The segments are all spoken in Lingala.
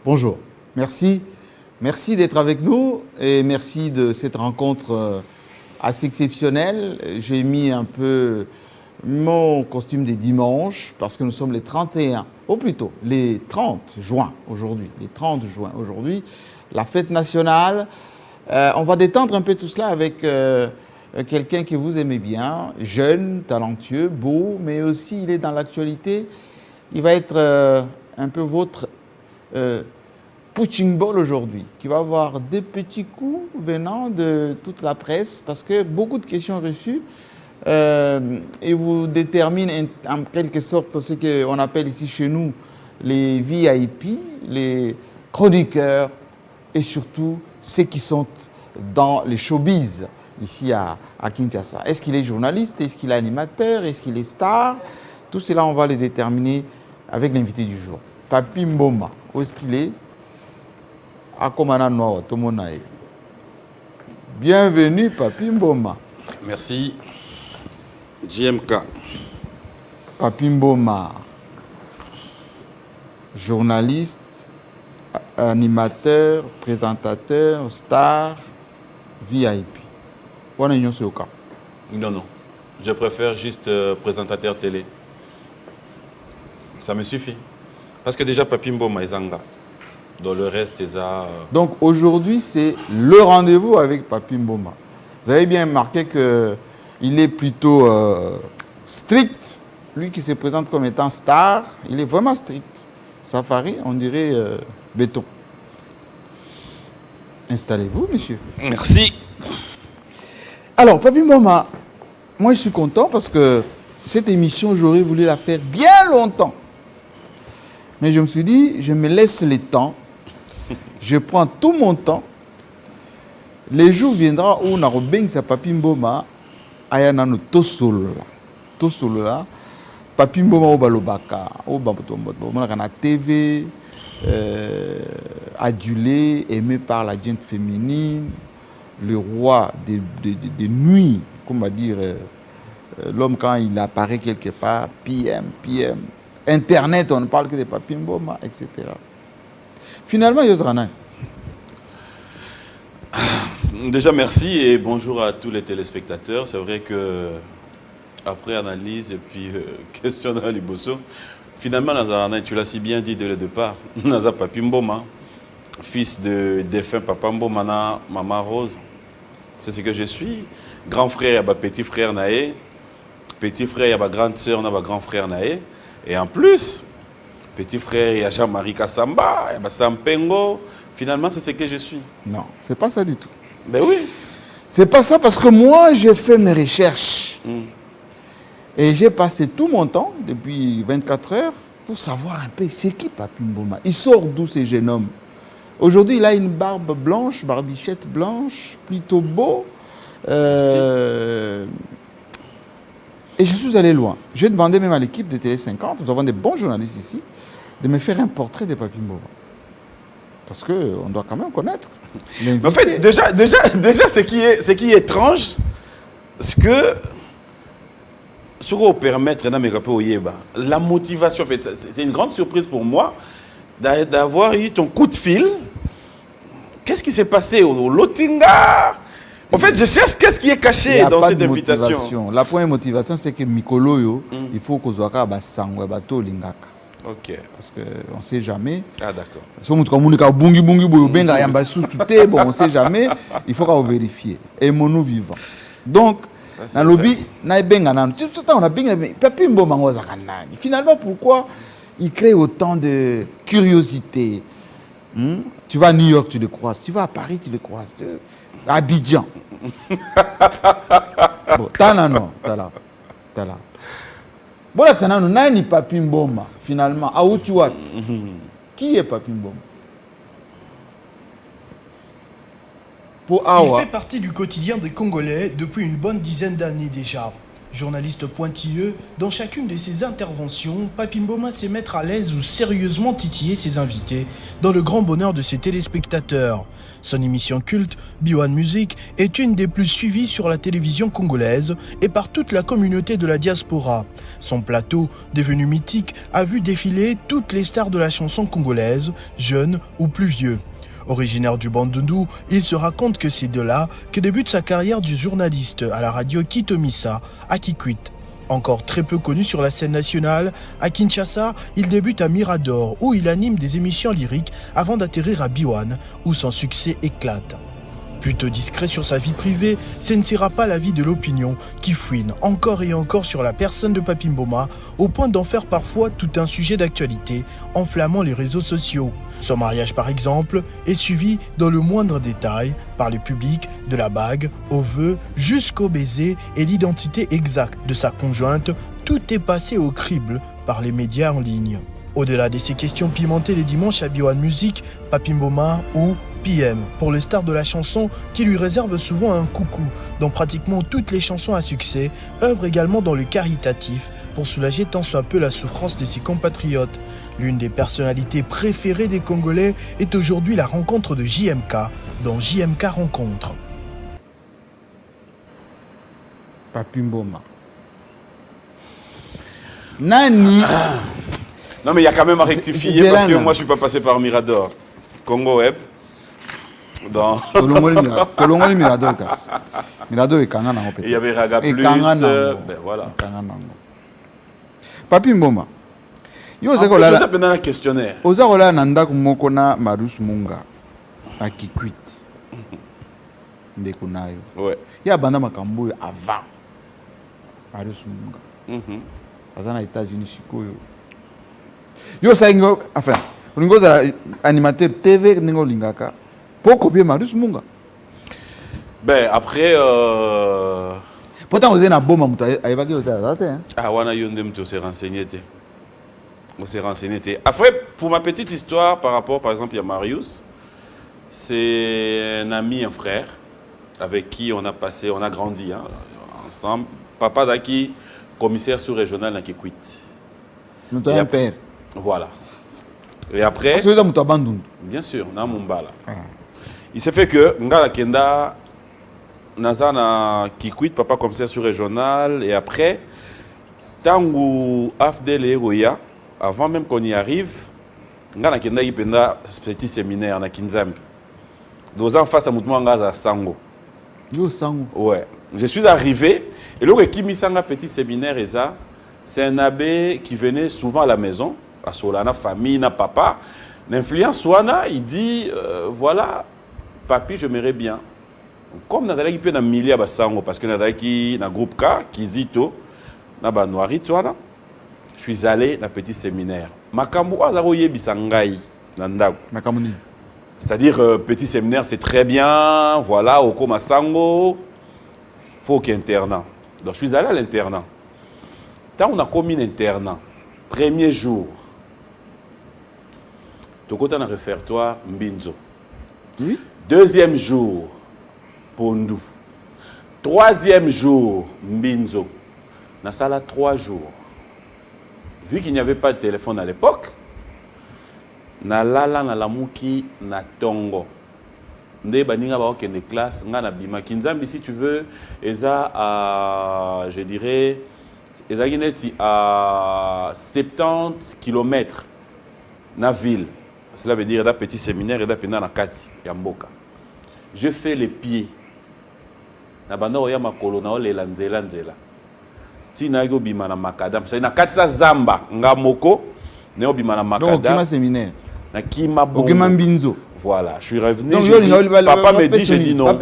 Bonjour, merci. Merci d'être avec nous et merci de cette rencontre assez exceptionnelle. J'ai mis un peu mon costume des dimanches parce que nous sommes les 31, ou plutôt les 30 juin aujourd'hui. Les 30 juin aujourd'hui, la fête nationale. On va détendre un peu tout cela avec quelqu'un que vous aimez bien, jeune, talentueux, beau, mais aussi il est dans l'actualité. Il va être un peu votre punching ball aujourd'hui, qui va avoir des petits coups venant de toute la presse, parce que beaucoup de questions reçues et vous déterminent en quelque sorte ce qu'on appelle ici chez nous les VIP, les chroniqueurs et surtout ceux qui sont dans les showbiz ici à Kinshasa. Est-ce qu'il est journaliste? Est-ce qu'il est animateur? Est-ce qu'il est star? Tout cela, on va les déterminer avec l'invité du jour. Papi Mboma, où est-ce qu'il est? Bienvenue, Papi Mboma. Merci. JMK. Papi Mboma, journaliste, animateur, présentateur, star, VIP. Bonne union sur le cas. Non. Je préfère juste présentateur télé. Ça me suffit. Parce que déjà, Papi Mboma est Zanga. Dans le reste, Donc aujourd'hui, c'est le rendez-vous avec Papi Mboma. Vous avez bien remarqué qu'il est plutôt strict. Lui qui se présente comme étant star, il est vraiment strict. Safari, on dirait béton. Installez-vous, monsieur. Merci. Alors, Papi Mboma, moi je suis content parce que cette émission, j'aurais voulu la faire bien longtemps. Mais je me suis dit, je me laisse le temps. Je prends tout mon temps. Les jours viendront où on a bien sa Papi Mboma, ayana no tosolo là. Papi Mboma au balobaka, au bambotomboto, na TV, adulé, aimé par la gente féminine, le roi des nuits, comment dire, l'homme quand il apparaît quelque part, PM. Internet, on ne parle que de Papi Mboma, etc. Finalement, Yozrana. Déjà, merci et bonjour à tous les téléspectateurs. C'est vrai que après analyse et puis question à Liboso, finalement, Nazarana, tu l'as si bien dit dès le départ, Naza Papi Mboma, fils de défunt Papa Mboma, Maman Rose. C'est ce que je suis. Grand frère, petit frère Naé. Petit frère, il y a grande sœur, il y a grand frère Naé. Et en plus, petit frère, il y a Jean-Marie Kassamba, il y a Sampengo. Finalement, c'est ce que je suis. Non, c'est pas ça du tout. Ben oui. C'est pas ça parce que moi, j'ai fait mes recherches. Et j'ai passé tout mon temps, depuis 24 heures, pour savoir un peu c'est qui Papi Mboma. Il sort d'où ce jeune homme? Aujourd'hui, il a une barbe blanche, barbichette blanche, plutôt beau. Et je suis allé loin. J'ai demandé même à l'équipe de Télé 50, nous avons des bons journalistes ici, de me faire un portrait de Papi Mboma. Parce qu'on doit quand même connaître. En fait, déjà ce qui est étrange, c'est que, ce qu'on peut permettre, la motivation, en fait, c'est une grande surprise pour moi d'avoir eu ton coup de fil. Qu'est-ce qui s'est passé au Lotinga? En fait, je cherche qu'est-ce qui est caché dans cette invitation. La première motivation, c'est que Mikolo, il faut qu'on soit à Sangwe, Bato, Lingaka. Ok. Parce qu'on ne sait jamais. Ah, d'accord. Si on ne sait jamais, il faut qu'on vérifie. Et mon vivant. Donc, dans le lobby, finalement, pourquoi il crée autant de curiosité? Tu vas à New York, tu le croises. Tu vas à Paris, tu le croises. À Abidjan. Bon, t'as là. Bon, là, ça n'a ni Papi Mboma, finalement. À où tu vas? Qui est Papi Mboma? Il fait partie du quotidien des Congolais depuis une bonne dizaine d'années déjà. Journaliste pointilleux, dans chacune de ses interventions, Papy Mboma sait mettre à l'aise ou sérieusement titiller ses invités, dans le grand bonheur de ses téléspectateurs. Son émission culte, B1 Music, est une des plus suivies sur la télévision congolaise et par toute la communauté de la diaspora. Son plateau, devenu mythique, a vu défiler toutes les stars de la chanson congolaise, jeunes ou plus vieux. Originaire du Bandundu, il se raconte que c'est de là que débute sa carrière du journaliste à la radio Kitomisa à Kikwit. Encore très peu connu sur la scène nationale, à Kinshasa, il débute à Mirador où il anime des émissions lyriques avant d'atterrir à B1 où son succès éclate. Plutôt discret sur sa vie privée, ce ne sera pas l'avis de l'opinion qui fouine encore et encore sur la personne de Papy Mboma au point d'en faire parfois tout un sujet d'actualité, enflammant les réseaux sociaux. Son mariage par exemple est suivi dans le moindre détail par le public, de la bague au vœu jusqu'au baiser et l'identité exacte de sa conjointe, tout est passé au crible par les médias en ligne. Au-delà de ces questions pimentées les dimanches à B1 Music, Papy Mboma ou PM, pour les stars de la chanson qui lui réserve souvent un coucou dans pratiquement toutes les chansons à succès, œuvre également dans le caritatif pour soulager tant soit peu la souffrance de ses compatriotes. L'une des personnalités préférées des Congolais est aujourd'hui la rencontre de JMK dans JMK Rencontre. Papy Mboma. Nani. Non, mais il y a quand même à rectifier parce que moi, je ne suis pas passé par Mirador. Congo Web. Dans... Kolongoli Mirador. Mirador est Kangana. Il y avait Raga Plus. Ben voilà. Papy Mboma. Yo, c'est quoi là? C'est un questionnaire. Ozarola nanda kumokona Marus Munga. À Kikwit. Ndekunayo. Ouais. Il y a banda makambo avant. Marus Munga. Azana États-Unis sikoyo. Yo saingo, enfin, lingo za animateur TV ningo lingaka. Pour copier Marus Munga. Ben après pourtant vous êtes na bomba muta ayebaki ozala te. Ah wana yonde mto s'est renseigné te. On s'est renseigné te. Après pour ma petite histoire par rapport par exemple à Marius, c'est un ami, un frère avec qui on a grandi ensemble. Papa d'Aki, commissaire sous-régional à Kikwit. Nous avons un père. Voilà. Et après, bien sûr, on a Mumbala. Il s'est fait que Ngala Kenda, Nazana Kikwit, papa commissaire sous-régional, et après, Tangu Afdel et Roya, avant même qu'on y arrive, Ngala Kenda y penda petit séminaire na Kinzambi. Deux ans face à Moutouan Ngaza Sango. Yo Sango. Ouais. Je suis arrivé, et le Kimi Sanga petit séminaire, et ça, c'est un abbé qui venait souvent à la maison, à Solana, famille, na papa. L'influence Soana, il dit, voilà, papi, je m'aimerais bien. Comme Nadala qui peut dans milieu à Bassango, parce que Nadala qui dans groupe K, qui zito, na Banouari, je suis allé dans petit séminaire. Makambo Azaroye Bisangai, Nandago. Makamoni. C'est-à-dire, petit séminaire, c'est très bien, voilà, au Komasango, faut qu'il y ait internat. Donc, je suis allé à l'internat. Quand on a commis l'internat, premier jour, tu as un réfectoire Mbinzo. Oui. Deuxième jour, Pondou. Troisième jour, Mbinzo. Dans ça, là, 3 jours. Vu qu'il n'y avait pas de téléphone à l'époque, na lala na lamuki na tongo. Nde baninga ba okende classe nga na bima Kinzambi si tu veux eza à je dirais eza gineti à 70 km na ville. Cela veut dire da petit séminaire et da pena na kati ya mboka. Je fais les pieds. Na banda oya makolo na olela nzela nzela. Tina yo bima na makadam. C'est na kati sa zamba nga moko ne obima na makadam. Donc au séminaire. Na kima bongo. Au Mbinzo. Voilà, je suis revenu. Donc, papa me dit, j'ai dit non.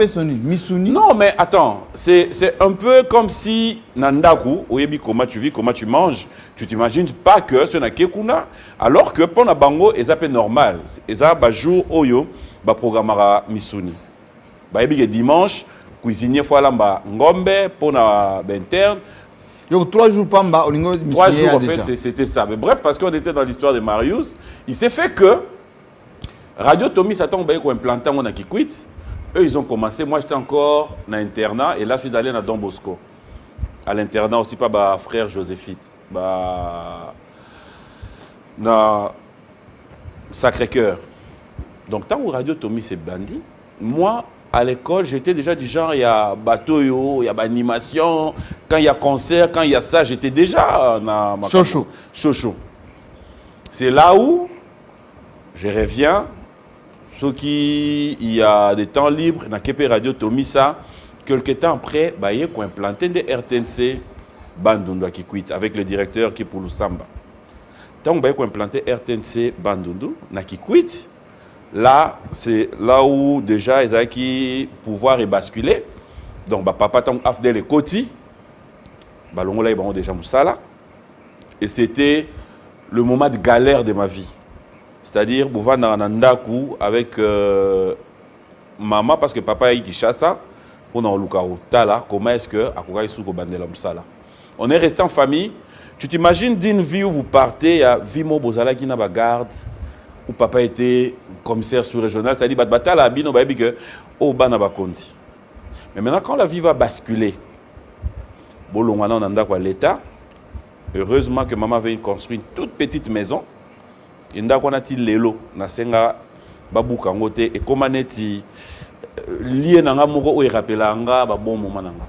Non, mais attends, c'est un peu comme si Nandaku, oyebi comment tu vis, comment tu manges, tu t'imagines pas que c'est na kekuna, alors que pour na bango, c'est normal. Et ça, jour oyo, programmera Misuni. Yebi que dimanche, cuisinier fois là, ngombe pour na interne. Donc 3 jours pamba, 3 jours en fait, c'était ça. Mais bref, parce qu'on était dans l'histoire de Marius, il s'est fait que Radio Tommy Satan ont implanté à Kikwit. Eux, ils ont commencé. Moi, j'étais encore dans l'internat et là, je suis allé dans Don Bosco. à l'internat aussi pas bah frère Joséphine bah na Sacré-Cœur. Donc tant que radio Tommy c'est bandit, moi à l'école j'étais déjà du genre il y a bateau il y a animation, quand il y a concert, quand il y a ça j'étais déjà na Chocho. C'est là où je reviens. Ce qui il y a des temps libres na Kepe radio Tommy ça quelques temps après bah il y a implanté des RTNC Bandundu qui quitte avec le directeur qui pour Lusamba. Tant que vous implanté RTNC Bandundu, qui quitte, là, c'est là où déjà ils ont qui pouvoir est basculé. Donc, papa, tant que Afdel et Koti, là, ils ont déjà Moussala. Et c'était le moment de galère de ma vie. C'est-à-dire, vous allez dans Nandaku avec maman, parce que papa est Kishasa, pour dans le Tala, comment est-ce que Akuga Isuko Bandela Moussala. On est resté en famille. Tu t'imagines d'une vie où vous partez à Vimo Bozala qui n'a pas garde, où papa était commissaire sous-régional, ça dit Batbata la bino ba que au Banaba Konti. Mais maintenant quand la vie va basculer, bolongana on anda quoi l'état. Heureusement que maman avait construit une toute petite maison. Inda qu'on a til lelo na senga babuka ngote et comment neti lié nanga moko o rappelanga ba bon moment nanga.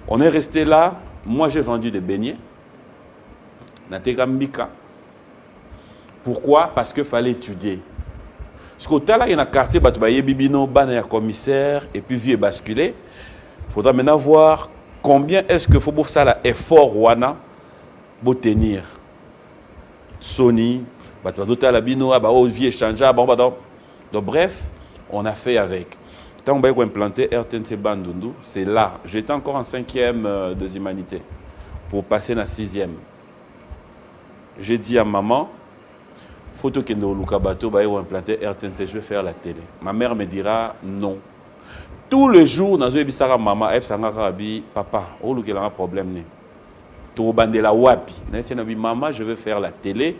On est resté là, moi j'ai vendu des beignets. Pourquoi? Parce qu'il fallait étudier. Parce qu'au temps là, il y a un quartier, il y a Bibino, il y a un commissaire, et puis vie est basculée. Il faudra maintenant voir combien est-ce qu'il faut pour ça l'effort Wana pour tenir. Sony, vie est changée. Donc bref, on a fait avec. Tant qu'on a implanté RTNC Bandundu, c'est là. J'étais encore en 5e des humanités pour passer en 6e. J'ai dit à maman, photo que nous avons implanté RTNC, je vais faire la télé. Ma mère me dira non. Tous les jours, nous avons maman, papa, oh il y a un problème. Tu vas la wapi. Maman, je vais faire la télé.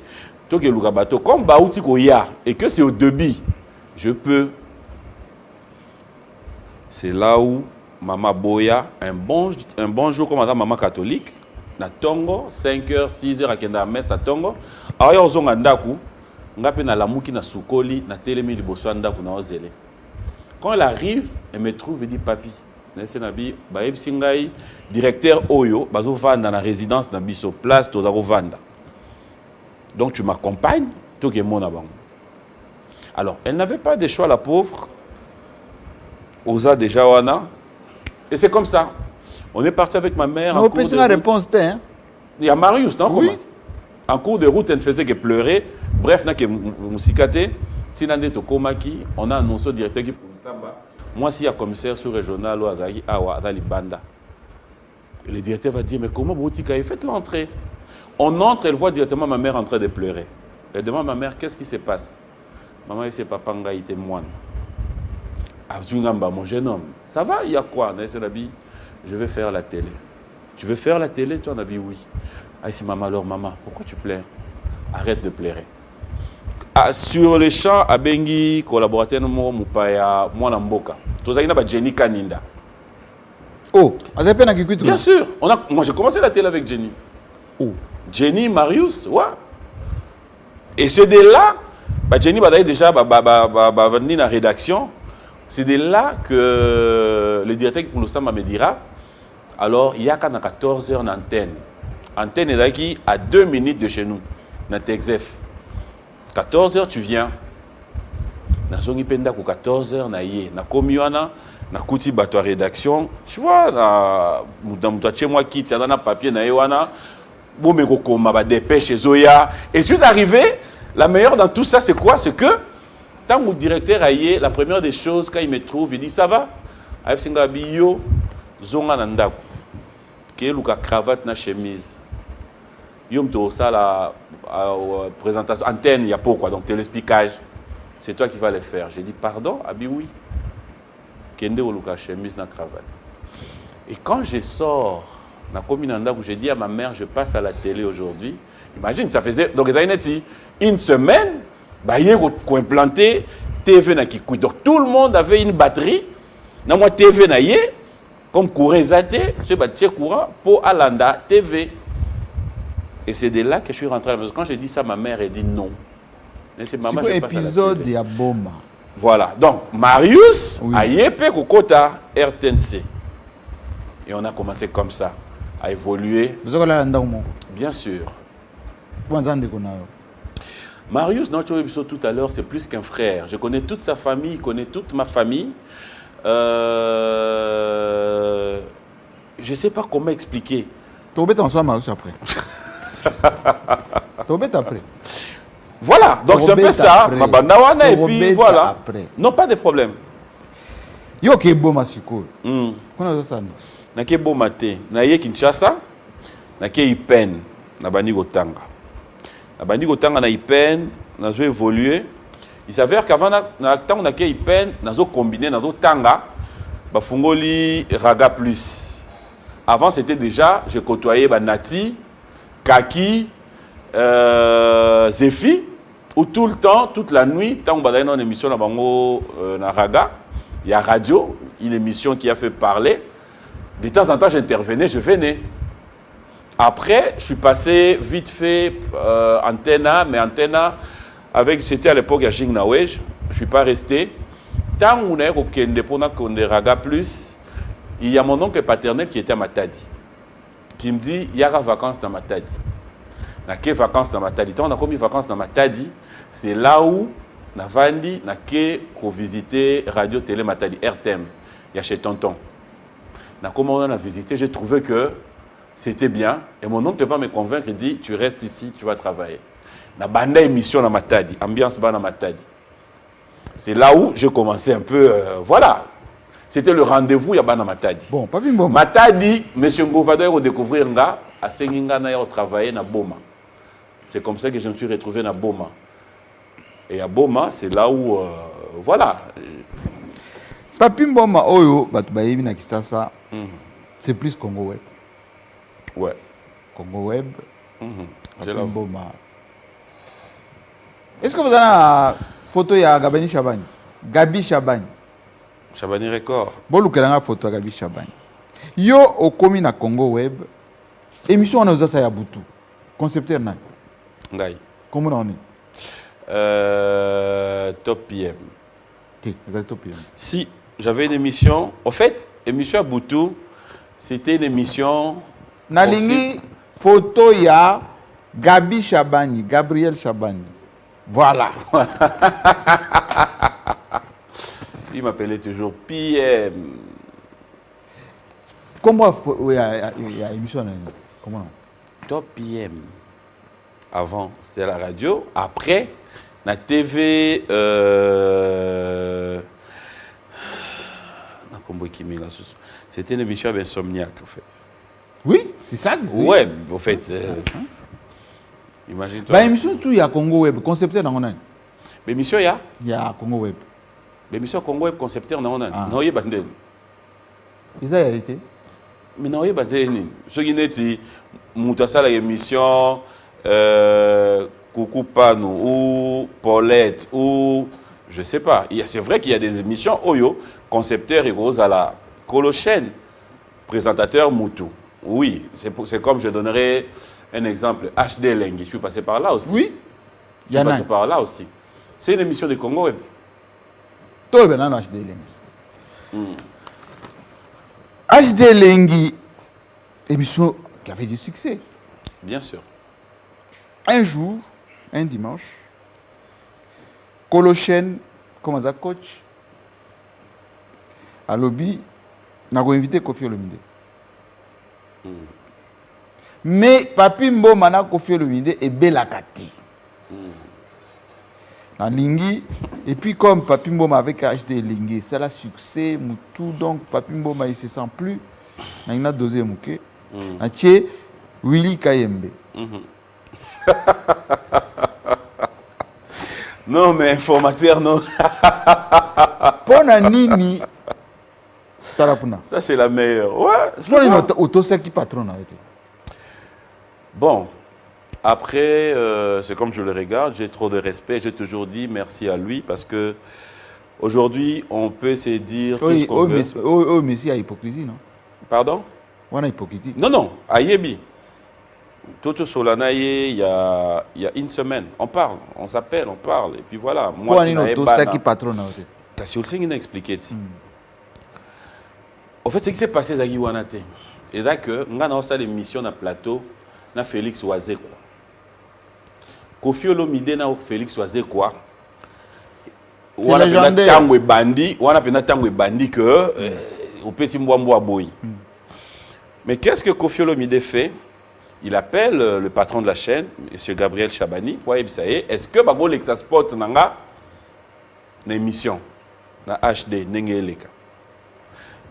Comme Baouti Koya et que c'est au début, je peux. C'est là où maman Boya, un bon jour comme maman catholique. Na Tongo 5h 6h akenda messe à Tongo aya ozonga ndaku ngape na lamuki na sukoli na telemi liboso ndaku na ozele. Quand elle arrive elle me trouve et dit papi nese nabi ba ebsingai directeur oyo bazo vanda na résidence na biso place tozako vanda. Donc tu m'accompagnes to ke mona bango. Alors elle n'avait pas de choix la pauvre. Oza déjà wana et c'est comme ça. On est parti avec ma mère. On peut la réponse, hein? Il y a Marius, non? Oui. En cours de route, elle ne faisait que pleurer. Bref, on a annoncé au directeur qui pour Samba. Moi, s'il y a commissaire sous-régional, le directeur va dire, mais comment Boutika, faites l'entrée. On entre, elle voit directement ma mère en train de pleurer. Elle demande à ma mère, qu'est-ce qui se passe? Maman, c'est papa, il était moine. Mon jeune homme, ça va, il y a quoi? Je vais faire la télé. Tu veux faire la télé? Toi, on a dit oui. Ah, c'est maman, alors maman, pourquoi tu pleures? Arrête de pleurer. Ah, sur les champs, à Bengi, collaborateur, Moupaya, moi, Namboka. Tu as Jenny Kaninda. Oh, bien sûr. Moi, j'ai commencé la télé avec Jenny. Oh. Jenny, Marius, ouais. Et c'est de là, Jenny, déjà, venir dans la rédaction. C'est de là que le directeur pour nous me dira, alors il y a 14 heures d'antenne. Antenne est qui à 2 minutes de chez nous, dans Texef. 14 heures, tu viens. Dans 14 heures, na komiwana, na kuti bato à rédaction. Tu vois, dans chez moi qui tient dans papier na ewana, bon me kokoma ba dépêche Zoya. Et je suis arrivé, la meilleure dans tout ça c'est quoi? C'est que quand mon directeur aïe, la première des choses, quand il me trouve, il dit ça va? Aïe singa biyo, zonga nandaku. Qui luka cravate na chemise. Yom to ça la présentation antenne, il y a pourquoi donc téléspicage. C'est toi qui vas le faire. J'ai dit pardon, abi oui. Kende luka chemise na cravate. Et quand je sors na commune nandaku, j'ai dit à ma mère, je passe à la télé aujourd'hui. Imagine, ça faisait donc une semaine. Il y a implanté TV na Kikoui. Donc tout le monde avait une batterie. Dans moi TV na yé, Comme courant Zate, je bâtis courant pour Alanda TV. Et c'est de là que je suis rentré à la maison. Quand j'ai dit ça, ma mère a dit non. Mais c'est maman, c'est épisode de Boma. Voilà. Donc, Marius, oui. a yépé Kokota, RTNC. Et on a commencé comme ça, à évoluer. Vous avez là un Bien sûr. Marius, notre épisode tout à l'heure, c'est plus qu'un frère. Je connais toute sa famille, il connaît toute ma famille. Je ne sais pas comment expliquer. Tu vas en soi Marius après. Tu vas après. Voilà, donc c'est un peu ça. Mabandawana et puis voilà. Après. Non, pas de problème. Yo qui est bon masiko. Comment ça? Na qui est bon matin. Na yé Kinshasa. Na qui est Ipen. Na bani Gotanga. Na bani Gotanga na Ipen. Na zo évolué. Il s'avère qu'avant na temps na qui est Ipen, na zo combiné na zo Tanga. Ba fungoli Raga Plus. Avant c'était déjà, je côtoyais Nati, Kaki, Zéfi. Où tout le temps, toute la nuit, tant qu'on a une émission na bango na Raga, il y a Radio, une émission qui a fait parler. De temps en temps, j'intervenais, je venais. Après, je suis passé vite fait Antenna, mais Antenna, c'était à l'époque à Jingnawej, je ne suis pas resté. Tant qu'on a eu Raga Plus, il y a mon oncle paternel qui était à Matadi, qui me dit, il y aura vacances dans Matadi. Na ke vacances dans Matadi. Tant on a commis vacances dans Matadi, c'est là où na vandi na ke ko visiter Radio Télé Matadi RTM. Il y a chez Tonton. Na comment on a visité, j'ai trouvé que c'était bien et mon oncle va me convaincre, il dit tu restes ici, tu vas travailler. Na banda émission na Matadi, ambiance ba na Matadi. C'est là où j'ai commencé un peu voilà. C'était le rendez-vous ya ba na Matadi. Bon, pas bien bon. Matadi, monsieur Ngovado a découvrir nga à Senginga na yo travailler na Boma. C'est comme ça que je me suis retrouvé à Boma. Et à Boma, c'est là où, voilà. Papi Mboma Oyo, c'est plus Congo Web. Ouais. Congo Web. Papi Mboma. Est-ce que vous avez une photo de Gabani Chabani? Gabi Chabani. Chabani Record. Bon, vous avez une photo de Gabi Chabani. Yo, au commis na Congo Web, émission on a usé ça Yabutu. Concepteur na. Ngai. Comment on est? Top PM. Top PM. Si j'avais une émission, en fait, émission à Boutou, c'était une émission. Nalingi photo ya Gabi Chabani, Gabriel Chabani. Voilà. Il m'appelait toujours PM. Comment il y a émission? Comment? Top PM. Avant, c'était la radio. Après, la TV. C'était une émission avec Insomniac, en fait. Oui, c'est ça que c'est. Ouais, en fait. Imagine-toi. Bah, émission, tout, il y a Congo Web. Concepteur dans mon âne. L'émission, il y a? Il y a Congo Web. L'émission Congo Web, concepteur dans mon âne. Non, il y a bandé. C'est ça, la réalité. Mais non, il y a bandé. Ce qui est dit, Moutassa, l'émission. Coucou Panou ou Paulette ou je sais pas. C'est vrai qu'il y a des émissions Oyo, concepteur et rose à la Colochaine, présentateur Moutou. Oui, c'est comme je donnerai un exemple. HD Lenghi, je suis passé par là aussi. Oui, je suis passé par là aussi. C'est une émission de Congo Web. Tout le monde HD Lenghi. HD Lenghi, émission qui avait du succès. Bien sûr. Un jour, un dimanche, Colochaine, comme ça, coach, à lobby, n'a pas invité Kofi Olomide. Mais Papi Mboma na Kofi Olomide est Belakati. Na Lingi, et puis comme Papi Mboma avec HD Lingi, c'est le succès, tout donc Papi Mboma il se sent plus, il a dosé Mouké. Atie Willy Kayembe. Non, mais informateur, non. Pona Nini. Ça, c'est la meilleure. Ouais. Patron. Bon, après, c'est comme je le regarde, j'ai trop de respect. J'ai toujours dit merci à lui parce que aujourd'hui, on peut se dire tout ce qu'on veut. Oh, mais il y a hypocrisie, non? Pardon? On a hypocritique. Non, Ayebi. Toto Solanaye, il y a une semaine, on parle, on s'appelle, on parle, et puis voilà. Moi, c'est qui patron. Parce que il a expliqué. En fait, ce qui s'est passé, c'est que là, on a fait l'émission dans le plateau, na Félix Oazé quoi. Kofi Olomide na Félix Oazé quoi. On a fait tango bandi, on a fait tango bandi que au pesi mbwambo aboyi. Mais qu'est-ce que Kofi Olomide fait? Il appelle le patron de la chaîne, M. Gabriel Chabani, pour dire est-ce que Bago Lexa Sport nanga une émission na HD Nengeleka.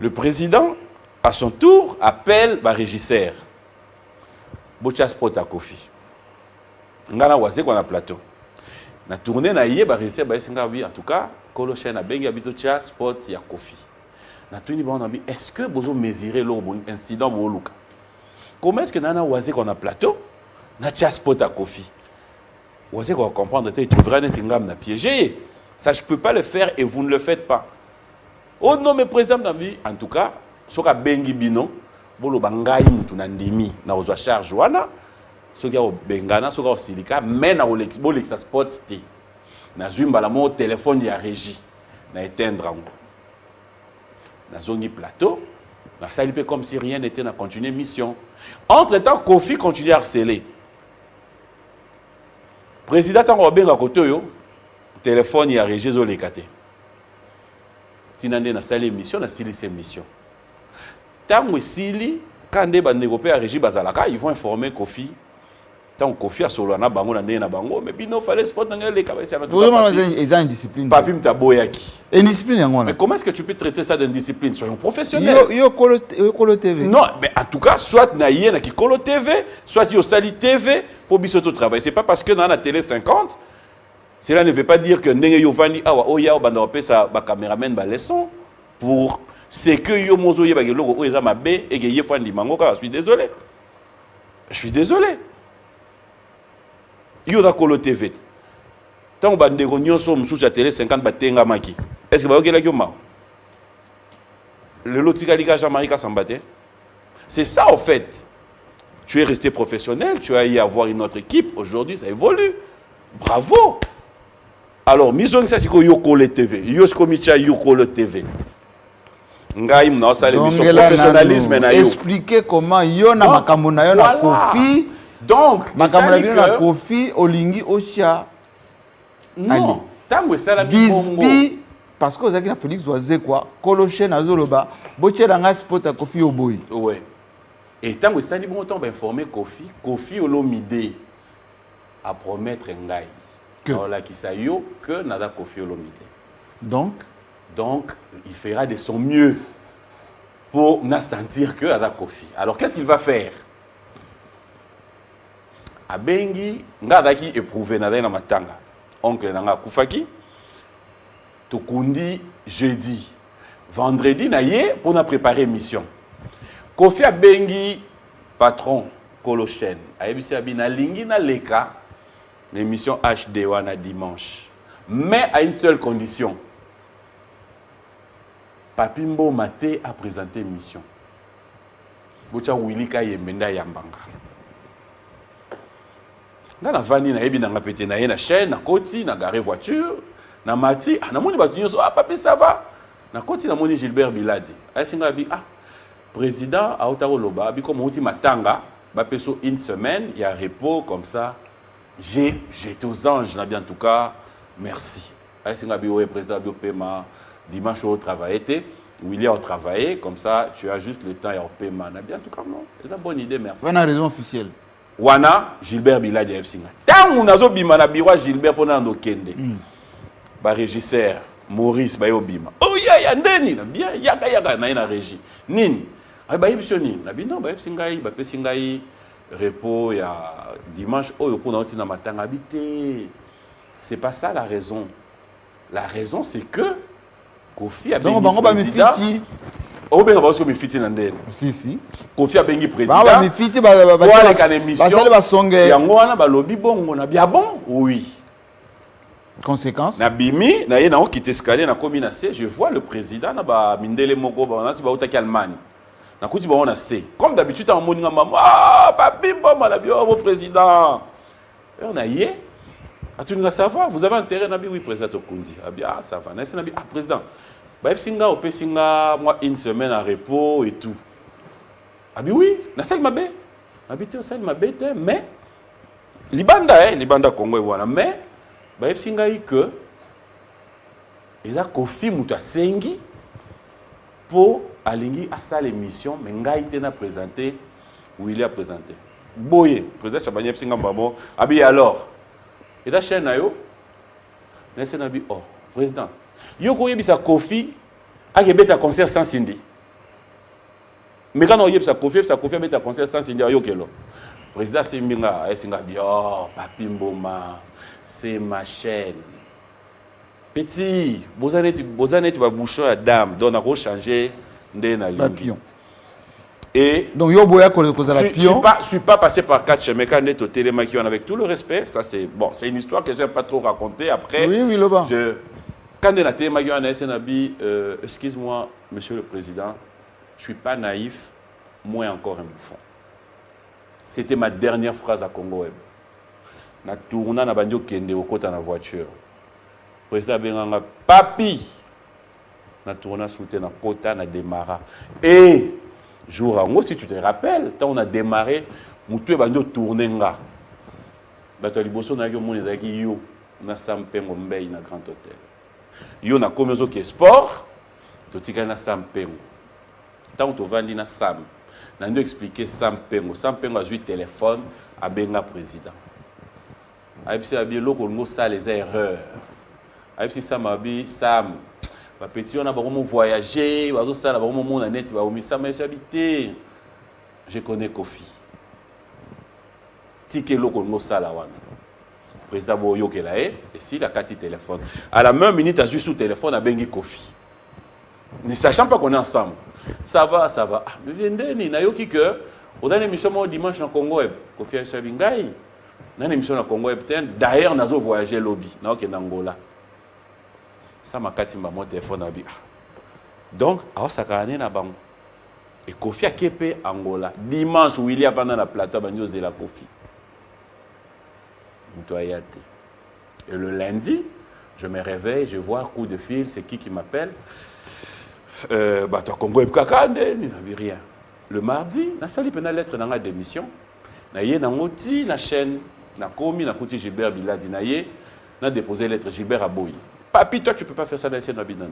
Le président à son tour appelle le régisseur. Bocha Sport à Kofi. Ngana wazé qu'on a plateau. Na tourné na yé ba régisseur ba singa oui en tout cas Kolo chaîne a bengi habito cha Sport ya Kofi. Na tuni ba on a dit est-ce que bozo mesurer l'incident bo luka. Comment est-ce que nana wazé qu'on a plateau na cha Sport à Kofi. Wazé qu'on va comprendre tu devrais net ngam na piégé. Ça je peux pas le faire et vous ne le faites pas. Oh non mais président Nambi en tout cas soka bengi bino bolo bangai mutu na ndimi na ozwa charge wana soka o bengana soka o silika mais na Lexa Sport te na zwimba la mo téléphone ya régie na éteindre ngo na zongi plateau na sali pe comme si rien n'était na continuer mission. Entre-temps Kofi continue à harceler. Président tango benga koto yo téléphone ya régie zo lekate. Tinande na sali émission na sili ces missions. Tant sili quand des bandégopé à régie bazalaka ils vont informer Kofi. Tant Kofi a solo na bango na na bango mais bino fallait sport ngel les kabesi avec ils ont une discipline. Papi mtaboyaki. Une discipline yango. Mais comment est-ce que tu peux traiter ça d'indiscipline? Soyons professionnels. Yo Kolo TV. Non, mais en tout cas soit na yena ki Kolo TV, soit yo Sali TV pour bisoto travail. C'est pas parce que dans la télé 50 cela ne veut pas dire que ndenge yo vandi awa oya banda opesa ba cameraman ba leçon pour c'est que yo mozo ye ba geloko o eza mabe et que ye fandi mangoka. Je suis désolé. Yo da Kolo TV. Tant bandeko nyonso mususu ya télé 50 batenga maki. Est-ce que ba okela ki ma? Le lotikalika Jean-Marie Sambate. C'est ça en fait. Tu es resté professionnel, tu as y avoir une autre équipe. Aujourd'hui, ça évolue. Bravo. Alors, misons ça c'est que Yoko le TV. Yosko Micha Yoko le TV. Ngai mna ça l'émission professionnalisme na yo. Expliquer comment yo na makambo na yo na Kofi. Donc, makambo na yo na Kofi olingi ocha. Non. Tango ça la Bisbi parce que ozaki na Félix Oazé quoi. Kolo chaîne azoloba. Boche nga sport à Kofi oboy. Ouais. Et tango ça li bon temps informer Kofi Olomide à promettre ngai. Alors qui ça yo que nada Kofi Olomide. Donc il fera de son mieux pour na sentir que nada Kofi. Alors qu'est-ce qu'il va faire? Abengi ngada ki éprouver nada na matanga. Oncle nanga kufaki. Tokundi jeudi. Vendredi na ye pour na préparer mission. Kofi abengi patron Kolo chaîne. Ayebisi abina lingi na leka. L'émission HD wana dimanche. Mais à une seule condition. Papimbo Maté a présenté mission. Bocha Wilika Yembenda Yambanga. Dans la vanille, na yebi na pété na na chaîne, na koti, na garé voiture, na mati, na moni batu nyoso, ah papi ça va. Na koti na moni Gilbert Biladi. Asinga bi président a Otaro Loba, bi comme outi matanga, ba peso une semaine, il y a repos comme ça. J'étais aux anges, en tout cas, merci. Président Biopema, dimanche au travail, William a travaillé, comme ça, tu as juste le temps et au paiement. En tout cas, non, c'est une bonne idée, merci. On a raison officielle. Wana, Gilbert Biladi Epsinga. Tant qu'on a zobima na biro Gilbert pour n'ando kende. Ba régisseur Maurice Bayobima. Oh ya ndeni na bien yaka na régie. Nini? Ba yebisoni na bino ba Epsinga ba pesinga repos ya dimanche oyo pour na tina matanga habité. C'est pas ça la raison. La raison c'est que Kofi a donc bango ba mifiti. O benga ba so mifiti na ndene. Si. Kofi a bengi président. Ba mifiti ba la émission. Ba songe. Yango wana ba lobi bongo na bien bon. Oui. Conséquence. Na bimi na ye na o kite escalier na komi na C, je vois le président na ba mindele moko ba na si ba utaki Allemagne. Nakuti ba on a C. Comme d'habitude en moninga maman, ah papi bon malabio mon président. Et on a yé. Atuninga ça va, vous avez intérêt nabi oui président Tokundi. Ah ça va. Nasi nabi ah président. Ba singa au singa moi une semaine en repos et tout. Abi oui, na sel mabe. Nabi te sel mabe te mais libanda Congo voilà mais ba singa yi que et là Kofi muta sengi pour alingi à ça l'émission mais ngai tena présenté où il a présenté boye président Chabani singa mbabo abi alors et la chaîne ayo nese nabi oh président yo ko yebisa Kofi a beta concert sans Cindy mais quand on yebisa Kofi beta concert sans Cindy yo kelo président Simbinga singa bi oh papi Mboma c'est ma chaîne. Petit, Bozanet va boucher à dame, donc on a changé papillon. Et donc yo boya ko la pion. Je suis pas passé par 4 chemins quand on est au télémaquion avec tout le respect, ça c'est bon, c'est une histoire que j'aime pas trop raconter après. Oui, le bas. Quand on est au télémaquion on a SNABI, excuse-moi monsieur le président, je suis pas naïf, moi encore un bouffon. C'était ma dernière phrase à Congo Web. Na tourna na bandio kende au côté na voiture. Président Benganga, papi, na tourna souté na kota na démarra. Et jour en haut, si tu te rappelles, quand on a démarré, moutou bandio tourné nga. Bato liboso na yo moni zaki yo na sampengo mbei na grand hôtel. Yo na komezo ki sport, to tika na sampengo. Tant to vandi na sam. Na ndo expliquer sampengo. Sampengo a joué téléphone à Benga président. Aïpsi a bien loko ngo ça les erreurs. Aïpsi Sam abi Sam. Ba petit on a beaucoup voyager, bazo ça na beaucoup monde net ba omi Sam habité. Je connais Kofi. Tike loko ngo ça la wana. Président Boyo kela et si la carte téléphone. À la même minute a juste sous téléphone a bengi Kofi. Ne sachant pas qu'on est ensemble. Ça va. Ah, mais vendeni na yoki que au dernier émission au dimanche en Congo Kofi a Chabingai. Dans l'émission de Congo, d'ailleurs, nous avons voyagé lobby, nous sommes en Angola. Ça m'a dit mon téléphone. Donc, à Osakane, et Kofi a Kepe Angola. Dimanche, où il y a dans la plateau, nous avons la Kofi. Et le lundi, je me réveille, je vois un coup de fil, c'est qui m'appelle. Congo, rien. Le mardi, nous avons une lettre dans la démission. Nous avons une chaîne. Na komi na kuti Gilbert Biladi na ye na déposé lettre Gilbert Aboyi. Papi, toi tu peux pas faire ça dans les non.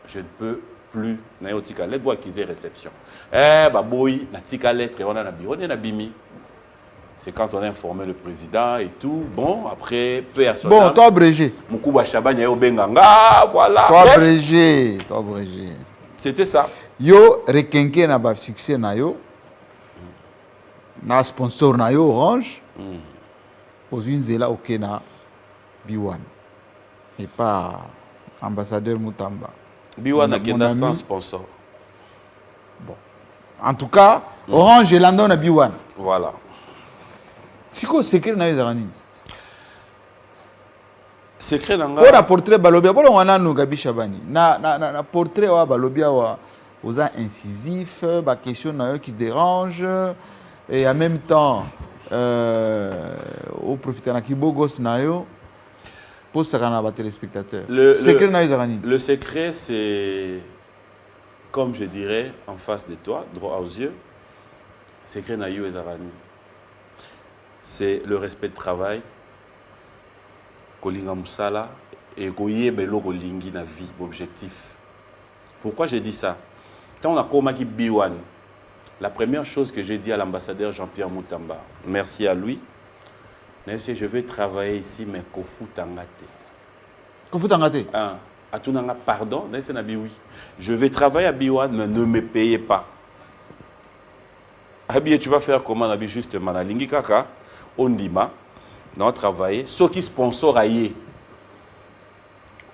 Je ne peux plus na yo tika lettre doit qu'ils aient réception. Baboyi na tika lettre on a na bureau na bimi. C'est quand on a informé le président et tout. Bon, après peu à son bon, toi abrégé. Mukuba Chabanya yo benganga, voilà. Toi abrégé. C'était ça. Yo rekenke na ba succès na yo. Na sponsor na yo Orange. Aux unes là au Kenya, Biwan. Et pas ambassadeur Moutamba. Biwan a Kenya sans sponsor. Bon. En tout cas, Orange et Landon à Biwan. Voilà. C'est quoi le secret na Zarani? Secret nanga. Pour portrait Balobia, pour on a nous Gabi Chabani. Na portrait wa Balobia wa aux incisif, ba question na yo qui dérange et en même temps au profiter na Kibogos nayo pour ça qu'on a battu les spectateurs. Le secret c'est comme je dirais en face de toi, droit aux yeux. Secret nayo et Zarani. C'est le respect de travail. Kolinga musala et koye belo kolingi na vie objectif. Pourquoi j'ai dit ça? Quand on a komaki Biwan, la première chose que j'ai dit à l'ambassadeur Jean-Pierre Moutamba, merci à lui, c'est je vais travailler ici, mais Kofu Tangate. Kofu Tangate? À tout nanga, pardon, oui. Je vais travailler à Biwan, mais ne me payez pas. Abi, tu vas faire comment, Abi, justement, na lingi kaka, on dima, on travailler, ceux qui sponsorent aïe,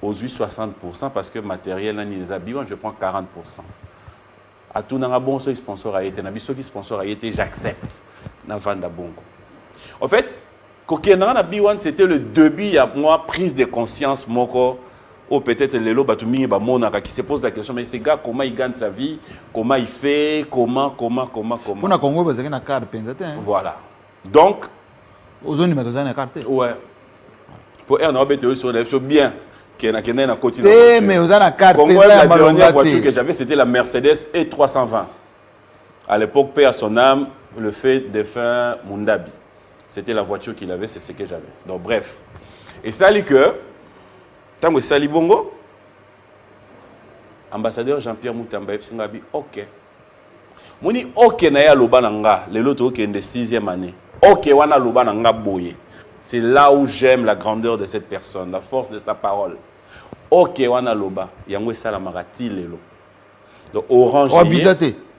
aux 60% parce que matériel, Biwan, je prends 40%. À tout nanga bon ceux qui sponsor a été na biso qui sponsor a été j'accepte na vanda bongo. En fait, kokenanga na Biwan c'était le début à moi prise de conscience moko ou peut-être les lots qui se posent la question, mais ce gars, comment il gagne sa vie, comment il fait, comment. Pour na Congo, parce qu'il y a une carte. Voilà. Donc, aux zones où il y a une carte. Ouais. Pour un homme sur les choses bien. Mais vous avez une carte. La dernière voiture que j'avais, c'était la Mercedes E320. À l'époque, paix à son âme, le fait défunt Mundabi. C'était la voiture qu'il avait, c'est ce que j'avais. Donc, bref. Et ça dit que, tant que Sali Bongo, ambassadeur Jean-Pierre Moutamba, ok. Moni ok na ya loba nanga, le loto ok de 6e année. Ok wana loba nanga boye. C'est là où j'aime la grandeur de cette personne, la force de sa parole. Ok wana loba, yango sala marati lelo. Donc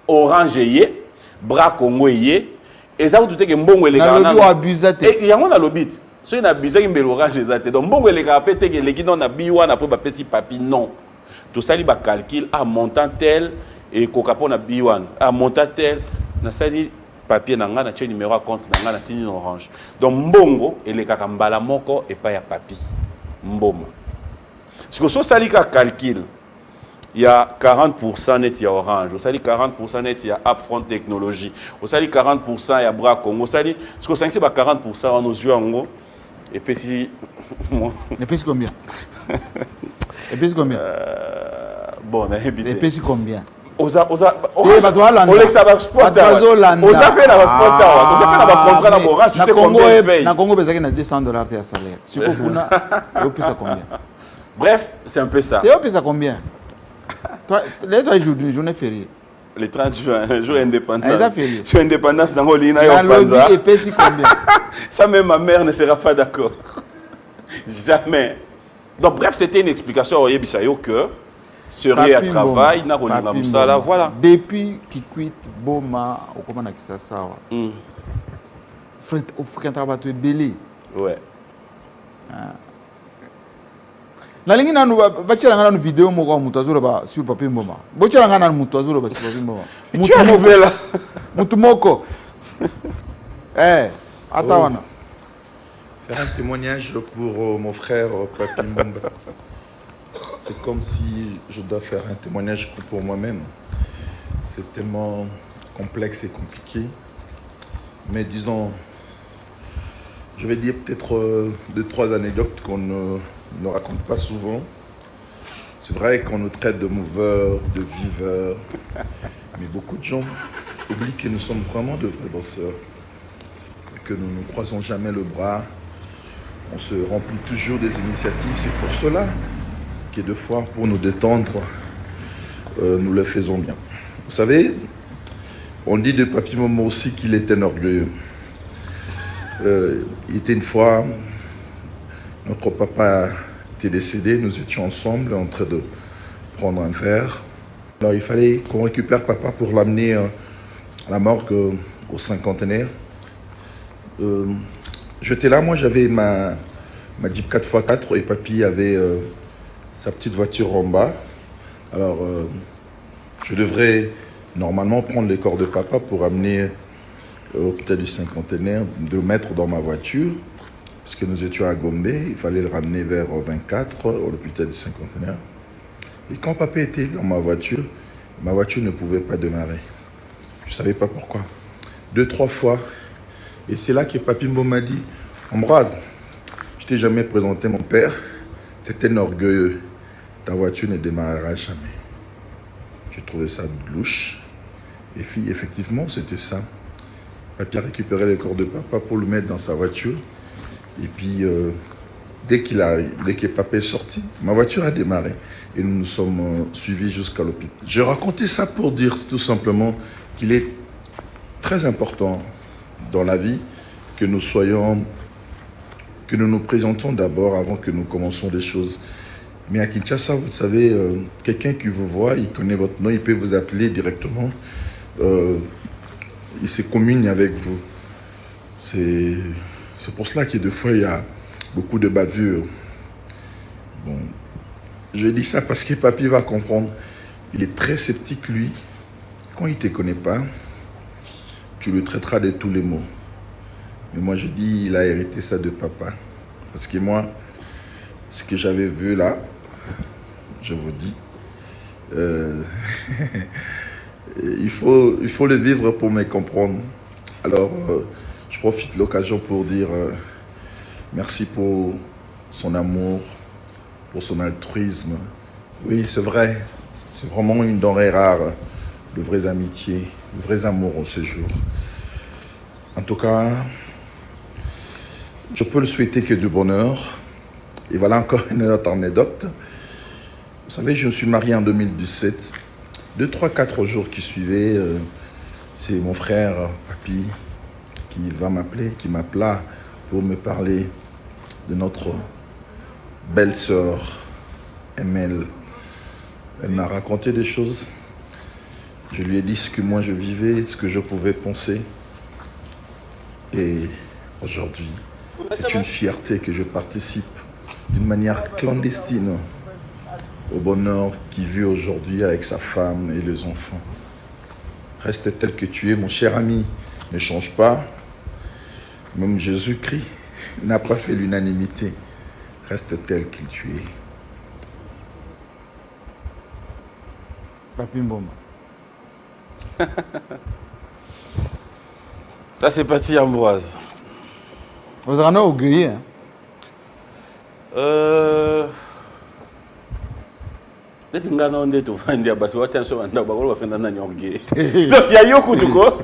orange yé, bras congo yé, et ça vous doutez que mbongo le gana. Na lobi abusate. Et yango na lobit. So na abusate mbelo orange ezate. Donc mbongo le kapete que le kino na biwa na po ba pesi papi non. Tout ça li ba calcul à montant tel et kokapo na biwan à montant tel na sali papier na nga na tien numéro à compte na nga na tini orange. Donc mbongo et le kakambala moko et pas ya papi. Mboma. Ce que so sali ka calcul il y a 40% net ya orange, au sali 40% net ya Upfront Technologie, au sali 40% ya Bras Congo, au sali ce que 5 c'est 40% en nos yeux en gros. Et puis si et puis combien? Et puis combien? Bon, et puis combien? Oza Oza sport contrat na moral, tu sais combien il paye. Na Congo bezaki na $200 de salaire. Si vous kuna, vous payez combien? Bref, c'est un peu ça. Tu payes combien? Toi, les trois jours de journée fériée. Le 30 juin, jour indépendant. Jour indépendance dans Olina et Panza. Et paye combien? Ça même ma mère ne sera pas d'accord. Jamais. Donc bref, c'était une explication au Yebisayo que serait à travail, n'a pas ça là, voilà. Depuis qu'il quitte Boma, au comment on a ça ça. Au faut qu'un travail te belé. Ouais. Na lingi na bachira ngana vidéo moko mutazura ba sur papier Boma. Bachira ngana mutazura ba sur papier Boma. Tu as nouvel là. Mutu moko. Atawana. Faire un témoignage pour mon frère Papi Mbomba. C'est comme si je dois faire un témoignage pour moi-même. C'est tellement complexe et compliqué. Mais disons, je vais dire peut-être 2-3 anecdotes qu'on ne raconte pas souvent. C'est vrai qu'on nous traite de mouveurs, de viveurs. Mais beaucoup de gens oublient que nous sommes vraiment de vrais bosseurs. Que nous ne croisons jamais le bras. On se remplit toujours des initiatives. C'est pour cela que deux fois, pour nous détendre, nous le faisons bien. Vous savez, on dit de Papi Momo aussi qu'il était orgueilleux. Il était une fois, notre papa était décédé, nous étions ensemble en train de prendre un verre. Alors il fallait qu'on récupère papa pour l'amener à la morgue au cinquantenaire. J'étais là, moi j'avais ma Jeep 4x4 et papy avait sa petite voiture en bas. Alors je devrais normalement prendre les corps de papa pour amener au l'hôpital du cinquantenaire, de le mettre dans ma voiture, parce que nous étions à Gombe, il fallait le ramener vers 24 à l'hôpital du cinquantenaire. Et quand papa était dans ma voiture ne pouvait pas démarrer. Je ne savais pas pourquoi. 2-3 fois. Et c'est là que Papi Mbo m'a dit, Ambroise, je t'ai jamais présenté mon père, c'était un orgueilleux. Ta voiture ne démarrera jamais. J'ai trouvé ça louche. Et puis, effectivement, c'était ça. Papi a récupéré le corps de papa pour le mettre dans sa voiture. Et puis, dès que papa est sorti, ma voiture a démarré. Et nous nous sommes suivis jusqu'à l'hôpital. Je racontais ça pour dire tout simplement qu'il est très important dans la vie que nous nous présentons d'abord avant que nous commençons des choses. Mais à Kinshasa, vous savez, quelqu'un qui vous voit, il connaît votre nom, il peut vous appeler directement. Il se communique avec vous. C'est pour cela que des fois, il y a beaucoup de bavures. Bon, je dis ça parce que Papi va comprendre. Il est très sceptique, lui. Quand il ne te connaît pas, tu le traiteras de tous les mots. Mais moi, je dis, il a hérité ça de papa. Parce que moi, ce que j'avais vu là, je vous dis. Il faut le vivre pour me comprendre. Alors, je profite de l'occasion pour dire merci pour son amour, pour son altruisme. Oui, c'est vrai, c'est vraiment une denrée rare, de vraies amitiés, de vrais amours en ce jour. En tout cas, je peux le souhaiter que du bonheur. Et voilà encore une autre anecdote. Vous savez, je me suis marié en 2017. 2, 3, 4 jours qui suivaient, c'est mon frère, Papy, qui va m'appeler, qui m'appela pour me parler de notre belle-sœur, Emel. Elle m'a raconté des choses. Je lui ai dit ce que moi je vivais, ce que je pouvais penser. Et aujourd'hui, c'est une fierté que je participe d'une manière clandestine au bonheur qu'il vit aujourd'hui avec sa femme et les enfants. Reste tel que tu es, mon cher ami. Ne change pas. Même Jésus-Christ n'a pas fait l'unanimité. Reste tel que tu es. Papi Mboma. Ça, c'est parti, Ambroise. Vous en avez orgueilleux, hein? Neti ngana onde tovandi abatu watanso banda bakolo bafenda na nyonge. Donc ya yoku tuko.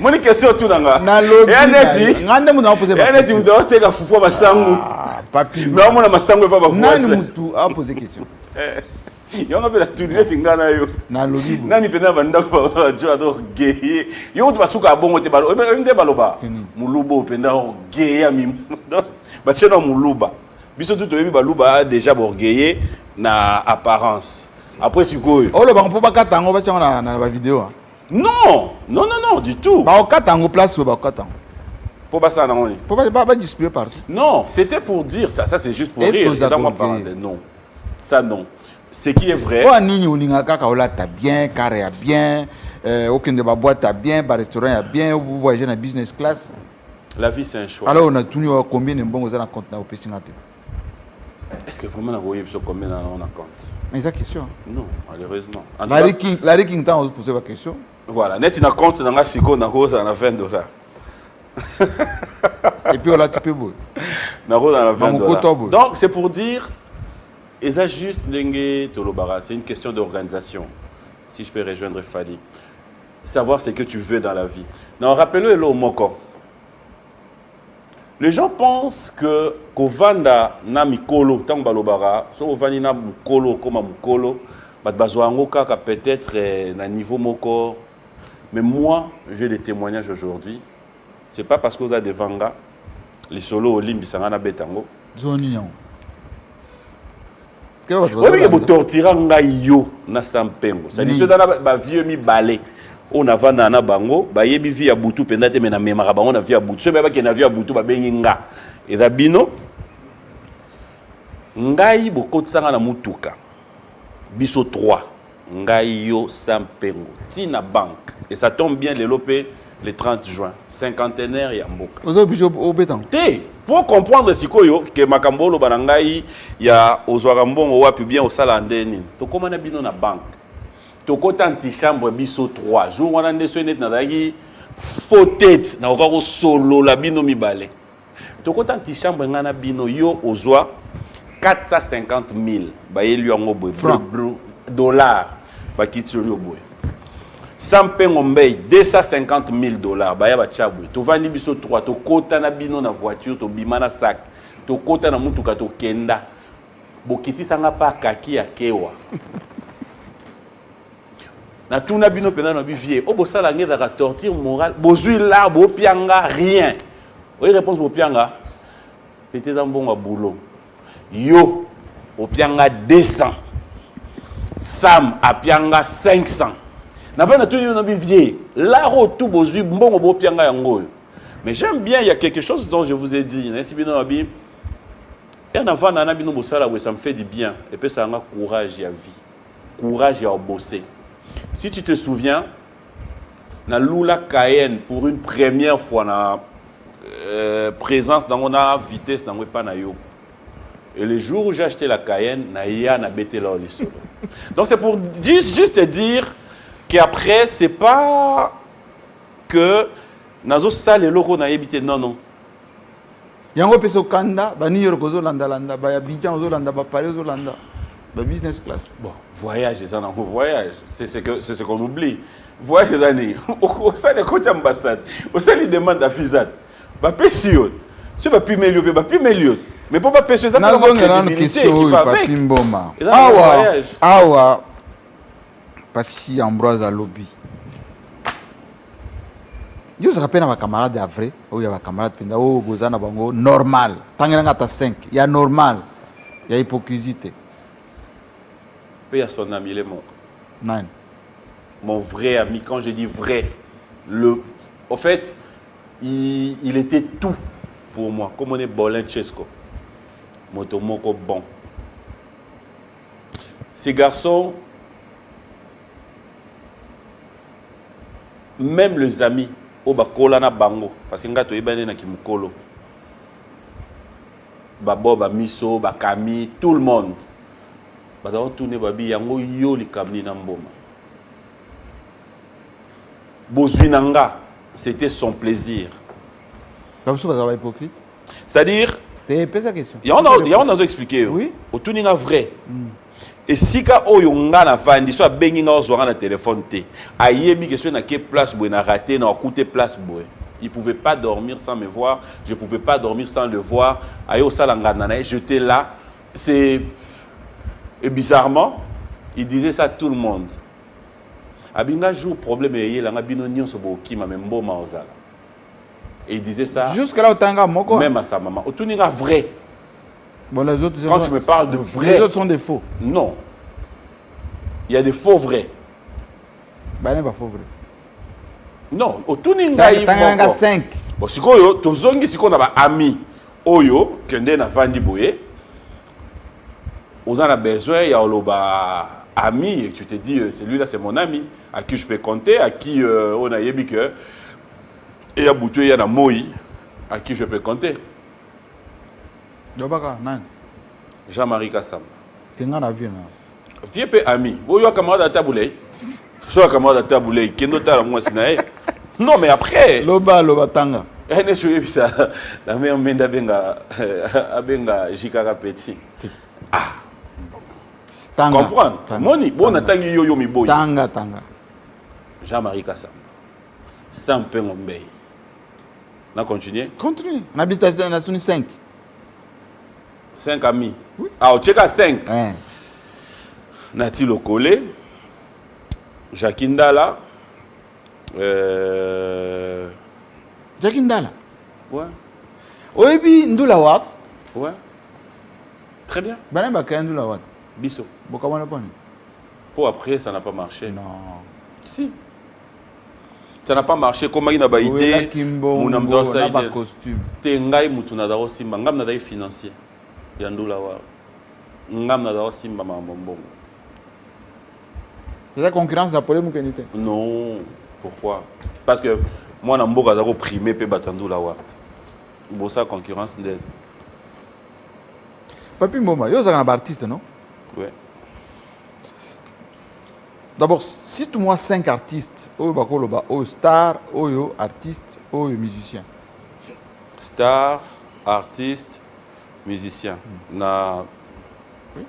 Moni question tu nanga. Na lobby. Neti ngande mu na poser ba. Neti mudo teka fufu masangu. Papi. Mais amona masangu pa ba Nani voice. mutu a poser question. Yonga pela tu neti ngana yo. Na lobby. Nani pena banda ba jo ador gay. Yo tu basuka abongo te balo. Mde baloba. Mulubo penda gay ya mi. Ba cheno muluba. Biso tout oyebi baluba déjà borgueillé na apparence. Après si quoi? Oh le banc pour pas katango ba tchanga na ba vidéo. Non, non, non, non, du tout. Ba katango place ba katango. Pour pas ça non. Pour pas display partout. Non, c'était pour dire ça c'est juste pour Est-ce rire. que vous Dans ma avez parenthèse, non. Ça non. Ce qui est vrai. Oh nini ulinga kaka ola ta bien, carré a bien, aucun de ba boîte a bien, ba restaurant a bien, vous voyagez na business class. La vie c'est un choix. Alors on a tenu combien de bons vous en compte na au pesingate. Est-ce que vraiment on a combien on a compte? Mais c'est la question. Non, malheureusement. La King temps on poser la question. Voilà, net na compte na siko na cause na $20. Et puis on l'a tu peux beau. Na cause na $20. Donc donc c'est pour dire et ça juste dengue tolobara, c'est une question d'organisation. Si je peux rejoindre Fadi. Savoir ce que tu veux dans la vie. Non, rappelez-le au moko. Les gens pensent que Kovanda na mikolo tant balobara, so ovani na mukolo comme mukolo, bat bazwango kaka peut-être na niveau moko. Mais moi, j'ai des témoignages aujourd'hui. C'est pas parce que vous avez des vanga, les solos au limbi sangana betango. Zoni non. Oui, mais vous tortirez yo na sampengo. Ça dit que dans la vieux mi balé. On a vendu na bango, ba yebi via butu pendate mena memara bango na via butu. Ceux qui na via butu ba bengi nga. Et dabino ngai bokotsanga na mutuka. Biso 3. Ngai yo sampengo. Tina banque. Et ça tombe bien les lopé le 30 juin. Cinquantenaire ya mboka. Vous avez au béton. Té, pour comprendre sikoyo que makambolo banangai ya ozwaka mbongo wapi bien au sala ndeni. To komana bino na banque. Tokota antichambre biso 3 jours wana ndeso net na daki faute na okako solo la bino mibale. Tokota antichambre ngana bino yo ozwa 450,000 ba yeli yango boy dollars ba kituri boy. Sampengo mbey $250,000 ba ya ba chabwe. To vandi biso 3 tokota na bino na voiture to bimana sac. Tokota na mutuka to kenda. Bokiti sanga pa kaki ya kewa. Na tout na bino pendant nos vieux o bosala ngeza ka torture morale bozui là bo pianga rien oui réponse bo pianga c'était dans bon boulot yo o pianga 200 Sam a pianga 500 na pas na tout nos vieux là tout bozui bon bo pianga yango mais j'aime bien il y a quelque chose dont je vous ai dit si bino abi et en avant na bino bosala ça me fait du bien et puis ça a courage à vie courage à bosser. Si tu te souviens, na Lula Cayenne pour une première fois na présence dans la vitesse dans pas na yo. Et le jour où j'ai acheté la Cayenne, Naïa n'a bêté là au solo. Donc c'est pour juste dire qu'après, c'est pas que Nazo Sal et Loro n'a évité. Non, non. Yango peso kanda, ba New York Zolanda landa, ba Abidjan Zolanda, ba Paris Zolanda, ba business class. Bon, voyage, c'est un voyage. C'est ce qu'on oublie. Voyage des années. Au sein des coachs ambassades, au sein des demandes d'affisade. Ba pesio. Je pas plus méliorer, pas plus méliorer. Mais pour pas pesio, ça pas une question qui va avec. Awa, Pachi Ambroise à lobby. Je me rappelle à camarade vrai, ou il y a camarade penda, ou Gozana Bango, normal. Tangeranga ta 5, il y a normal, il y a hypocrisie. Paye à son ami, il est mort. Non. Mon vrai ami, quand je dis vrai, en fait, il était tout pour moi. Comme on est Bolin Chesco, Motomoko bon. Ces garçons, même les amis, au bakola na bango, parce que ngato ibane na kimukolo, babo, bamiso, bakami, tout le monde, badao tourner babi yango yo li kamni na mboma. Bozwinanga, c'était son plaisir. Comme ça, vous hypocrite. C'est-à-dire, c'est pas sa question. Il y a un expliqué. Oui. Au tout n'est vrai. Et si ka oyonga na vandi soit bengi na ozwanga na téléphone té ayebi que na ke place boy na raté na coûté place boy il pouvait pas dormir sans me voir, je pouvais pas dormir sans le voir ayo salanga na j'étais là, c'est et bizarrement il disait ça à tout le monde abinga jour problème yé la ngabino nyonso bo kima membo ma ozala et il disait ça jusque là otanga moko même à sa maman au tout n'est vrai. Bon, les autres, quand tu me parles de vrai... Les autres sont des faux. Non. Il y a des faux vrais. Ben, il n'est pas faux vrai. Non. Au tout ninga il y a 5. Bon, si tu zongi si on a ami oyo kende na vandi boye, on a besoin il y a ami et tu te dis celui-là c'est mon ami à qui je peux compter, à qui on a yebi que et à Boutou il y a na moi à qui je peux compter. Jean-Marie Kassam. Vieux peu ami. Vous avez un camarade à taboulé. Je suis un camarade à taboulé. Non, mais après. Loba tanga. La mère Menda Benga Jikara Petit. Ah. Tanga. Comprendre. Moni, bon, on attend yo mi boy. Tanga. Jean-Marie Kassam. Sans Pengombe. On a continué. Continue. On habite à la 5. 5 amis. Oui. Ah, on check à 5. Hein. Nati Lokole, Jakindala. Jakindala. Ouais. Oebi Ndula Wat. Ouais. Très bien. Banaba Ndula Wat. Bisso. Bokamana Poni. Pour après, ça n'a pas marché. Non. Si. Ça n'a pas marché. Comment il n'a pas idée. Mon âme dans sa idée. Costume. Tengai Mutuna Daro Simba. Ngam n'a financier. Yandula Wat. Ngam n'a Daro Simba Mambombo. C'est la concurrence d'Apollo Moukenité. Non. Pourquoi? Parce que moi, je suis un primé pour battre la Wat. Pour ça, concurrence d'aide. Papi Mboma, vous êtes un artiste, non? Oui. D'abord, cite-moi 5 artistes. Oyo star, oyo artiste, oyo musicien. Star, artiste, musicien. Na... Oui.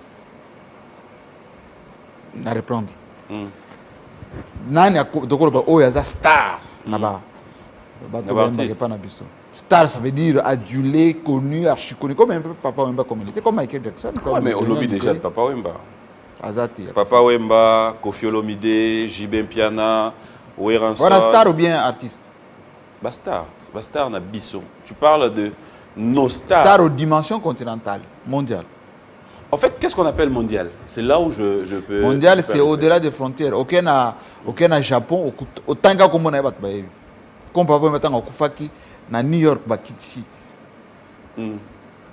Na reprendre. Nani oyo aza star là-bas. Star, ça veut dire adulé, connu, archi connu. Comme un peu Papa Wemba communauté, comme Michael Jackson. Ouais, mais on lobby déjà de Papa Wemba. Azati. Papa Wemba, Kofi Olomide, Jibin Piana, Weranson. Voilà, star ou bien artiste? Star na Bisson. Tu parles de nos stars. Star aux dimensions continentales, mondiales. En fait, qu'est-ce qu'on appelle mondial? C'est là où je peux... Mondial, c'est au-delà des frontières. Aucun à Japon, autant qu'à comme on a battu. Comme Papa Wemba au Kufaki, na New York, Bakitsi.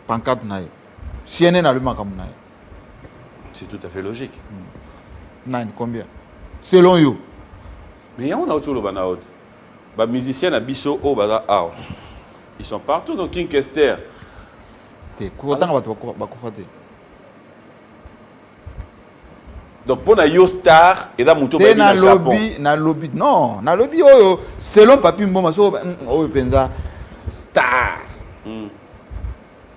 Pancarte naïe. CNN allemand comme naïe. C'est tout à fait logique. Nine, combien? Selon you. Mais il y a un autre banaout. Les musiciens à Bisso, ils sont partout dans King Kester. te kokotanga bato bakufa te. Donc pour na yo star et da muto te ba na Japon. lobby non na lobby oyo selon Papi Mboma so oyo penza star.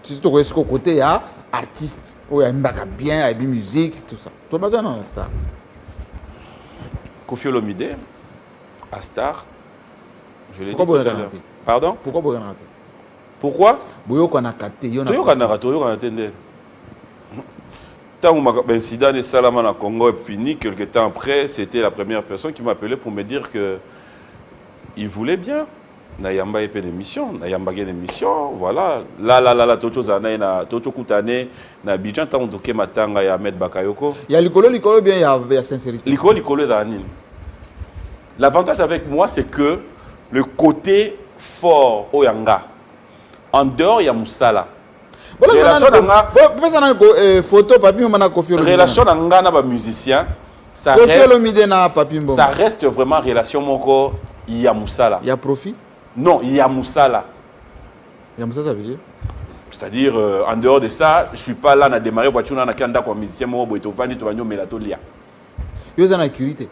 Surtout que côté il y a artiste oyo mbaka bien a bien musique tout ça. To ba na star. Koffi Olomide à star. Je l'ai dit Pourquoi tout à l'heure. Pardon? Pourquoi boyo na te? Pourquoi? Boyo ko na kate yo na. Toyo kana tende. Tant que l'incident de Salama na Congo est fini, quelques temps après, c'était la première personne qui m'a appelé pour me dire que il voulait bien. Nayamba épée d'émission, Nayamba gagne émission, voilà. Là, tout chose na tout kutane na Abidjan tant on toke matanga ya Ahmed Bakayoko. Il y a likolo bien il y a sincérité. Likolo d'anine. L'avantage avec moi c'est que le côté fort oyanga en dehors il y a Moussala. Photo Papi Mboma na Koffi Olomide. Relation d'anga na ba musicien, ça reste vraiment relation moko il y a Moussala. Il y a profit? Non, il y a Moussala. Il y a Moussala, ça veut dire? C'est-à-dire, en dehors de ça, je ne suis pas là à démarrer voiture dans la comme musicien, moi, je vais Melatolia. Vous avez une écurité.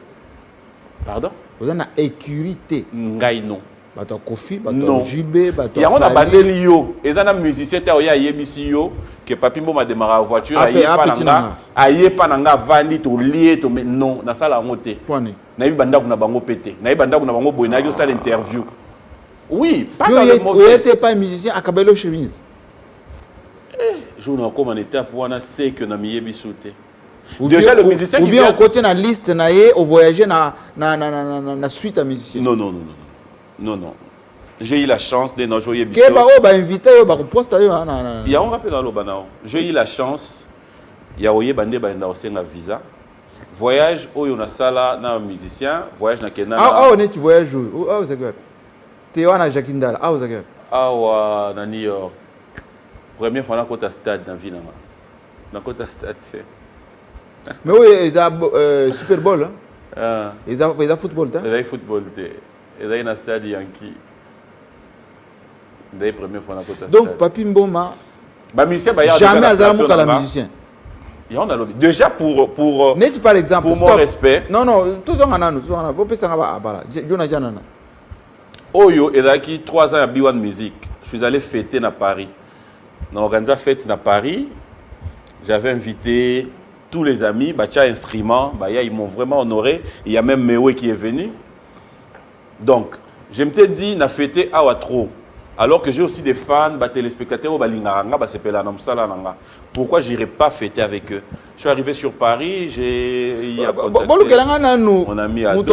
Pardon? Vous avez une écurité. Ngai non. Bato Kofi, bato JB, bato. Il y a un bandeli yo. Et un musicien qui a yebisi yo que Papi Mboma démarrer la voiture, aye pananga vandi to lié to non, na sala ngote. Point. Na ibanda kuna bango pété. Na ibanda kuna bango boy na yo sala interview. Oui, pas dans le mauvais. Vous n'êtes pas musicien à Kabelo chemise. Je n'ai encore en étape pour on sait que na miyebi sauté. Déjà le musicien ou bien au côté na liste na ye au voyager na suite à musicien. Non. J'ai eu la chance de nous jouer biso. Invité il y a un rappel dans l'Obanao. J'ai eu la chance il y a oye bande banda osenga visa. Voyage au na sala na musicien, voyage na Kenya. On est tu voyage où? Ah c'est quoi? Tu es na Jakindala. Ah c'est quoi? Na New York. Première fois na côté stade dans ville na côté stade. Mais oui, ils ont Super Bowl hein. Ils ont football hein. Ils ont football ils ont un stade Yankee. Dès première fois na côté stade. Donc Papi Mboma musicien jamais azala muka la musicien. Déjà pour N'est-tu par exemple pour mon respect. Non tout ça on vous peut ça va bala. Jona janana. Oyo ezaki 3 ans à B1 Music. Je suis allé fêter à Paris. Dans l'organisation fête à Paris, j'avais invité tous les amis, Bacha Instruments, ils m'ont vraiment honoré. Il y a même Mewe qui est venu. Donc, je me suis dit, na fêté à Watro. Alors que j'ai aussi des fans, téléspectateurs, pourquoi je n'irais pas fêter avec eux? Je suis arrivé sur Paris, j'ai contacté mon ami Ado.